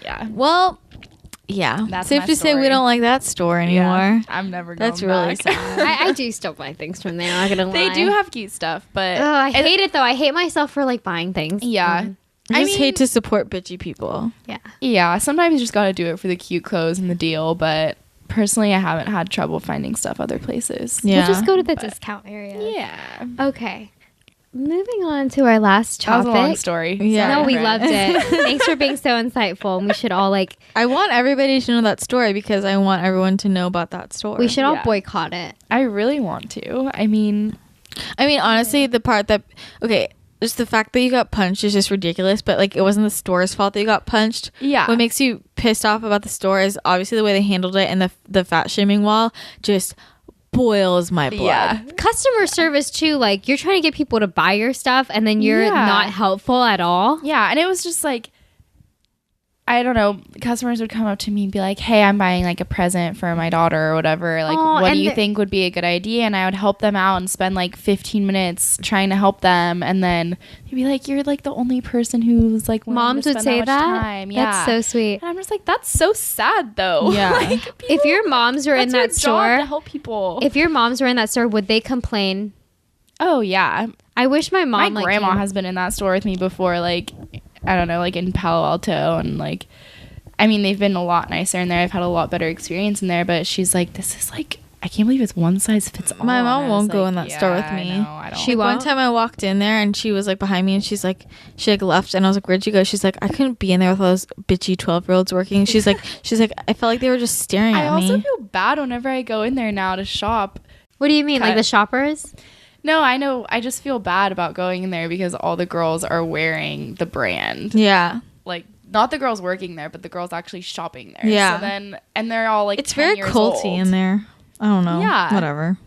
S3: yeah.
S2: well, Yeah.
S3: That's
S2: Safe
S3: my
S2: to say we
S3: story.
S2: don't like that store anymore.
S3: Yeah, I'm never going
S2: That's really
S3: back.
S2: sad.
S1: I do still buy things from there. I'm not gonna lie.
S3: They do have cute stuff, but
S1: Oh, I hate it though. I hate myself for like buying things.
S3: yeah.
S2: I just hate to support bitchy people.
S1: Yeah.
S3: Yeah, sometimes you just got to do it for the cute clothes and the deal, but personally I haven't had trouble finding stuff other places.
S2: Yeah.
S1: We'll just go to the discount area.
S3: Yeah.
S1: Okay. Moving on to our last
S3: That was
S1: topic.
S3: a long story.
S2: Yeah.
S1: No,
S3: Sorry,
S1: we
S3: friend.
S1: loved it. Thanks for being so insightful. And we should all like
S2: I want everybody to know that story because I want everyone to know about that story.
S1: we should all
S3: Yeah.
S1: boycott it.
S3: I really want to. I mean,
S2: honestly, the part that just the fact that you got punched is just ridiculous, but like it wasn't the store's fault that you got punched.
S3: yeah.
S2: What makes you pissed off about the store is obviously the way they handled it, and the fat shaming wall just boils my blood.
S3: Yeah.
S1: Customer service too, like you're trying to get people to buy your stuff and then you're
S3: Yeah.
S1: not helpful at all.
S3: Yeah, and it was just like, I don't know, customers would come up to me and be like, hey, I'm buying like a present for my daughter or whatever. Like,
S1: Oh,
S3: what
S1: and
S3: do you
S1: the-
S3: think would be a good idea? And I would help them out and spend like 15 minutes trying to help them. And then they'd be like, you're like the only person who's like, willing
S1: Moms
S3: to
S1: would
S3: spend
S1: say
S3: much
S1: that.
S3: Time. Yeah.
S1: That's so sweet.
S3: And I'm just like, that's so sad though.
S2: Yeah.
S3: Like,
S1: If
S3: people-
S1: your moms were in
S3: that's your
S1: that
S3: job
S1: store,
S3: to help people.
S1: if your moms were in that store, would they complain?
S3: Oh yeah,
S1: I wish my mom
S3: my
S1: like
S3: grandma
S1: came-
S3: has been in that store with me before, like I don't know, like in Palo Alto, and like I mean they've been a lot nicer in there. I've had a lot better experience in there, but she's like, this is like, I can't believe it's one size fits all.
S2: My mom
S3: And I was
S2: won't go
S3: like,
S2: in that store with
S3: yeah,
S2: me.
S3: I know, I don't.
S1: She
S2: One
S1: won't?
S2: time I walked in there and she was like behind me and she left and I was like, where'd you go? She's like, I couldn't be in there with all those bitchy 12-year-olds working. She's like, I felt like they were just staring
S3: I
S2: at
S3: also
S2: me.
S3: feel bad whenever I go in there now to shop.
S1: What do you mean? Like
S3: Cut.
S1: the shoppers?
S3: No, I know. I just feel bad about going in there because all the girls are wearing the brand.
S2: Yeah.
S3: Like, not the girls working there, but the girls actually shopping there.
S2: Yeah.
S3: So then, and they're all like,
S2: It's
S3: 10
S2: very
S3: years
S2: culty
S3: old.
S2: in there. I don't know.
S3: Yeah.
S2: Whatever.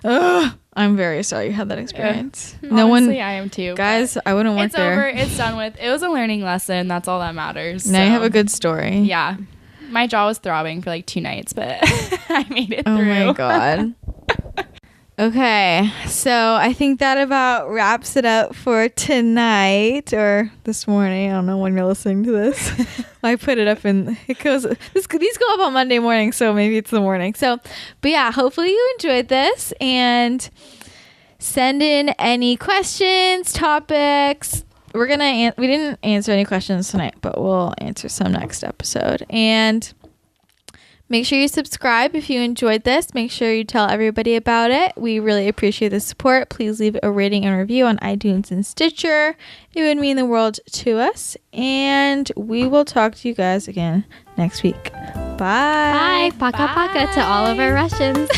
S2: Ugh, I'm very sorry you had that experience.
S3: Honestly, I am too.
S2: Guys, I wouldn't
S3: but
S2: work
S3: it's
S2: there.
S3: over. It's done with. It was a learning lesson. That's all that matters.
S2: Now you
S3: so.
S2: have a good story.
S3: Yeah. My jaw was throbbing for like 2 nights, but I made it
S2: Oh
S3: through.
S2: my god. Okay, so I think that about wraps it up for tonight or this morning. I don't know when you're listening to this. I put it up and it goes. These go up on Monday morning, so maybe it's the morning. So, but yeah, hopefully you enjoyed this and send in any questions, topics. We didn't answer any questions tonight, but we'll answer some next episode. And make sure you subscribe if you enjoyed this. Make sure you tell everybody about it. We really appreciate the support. Please leave a rating and review on iTunes and Stitcher. It would mean the world to us. And we will talk to you guys again next week. Bye.
S1: Bye. Paka paka to all of our Russians.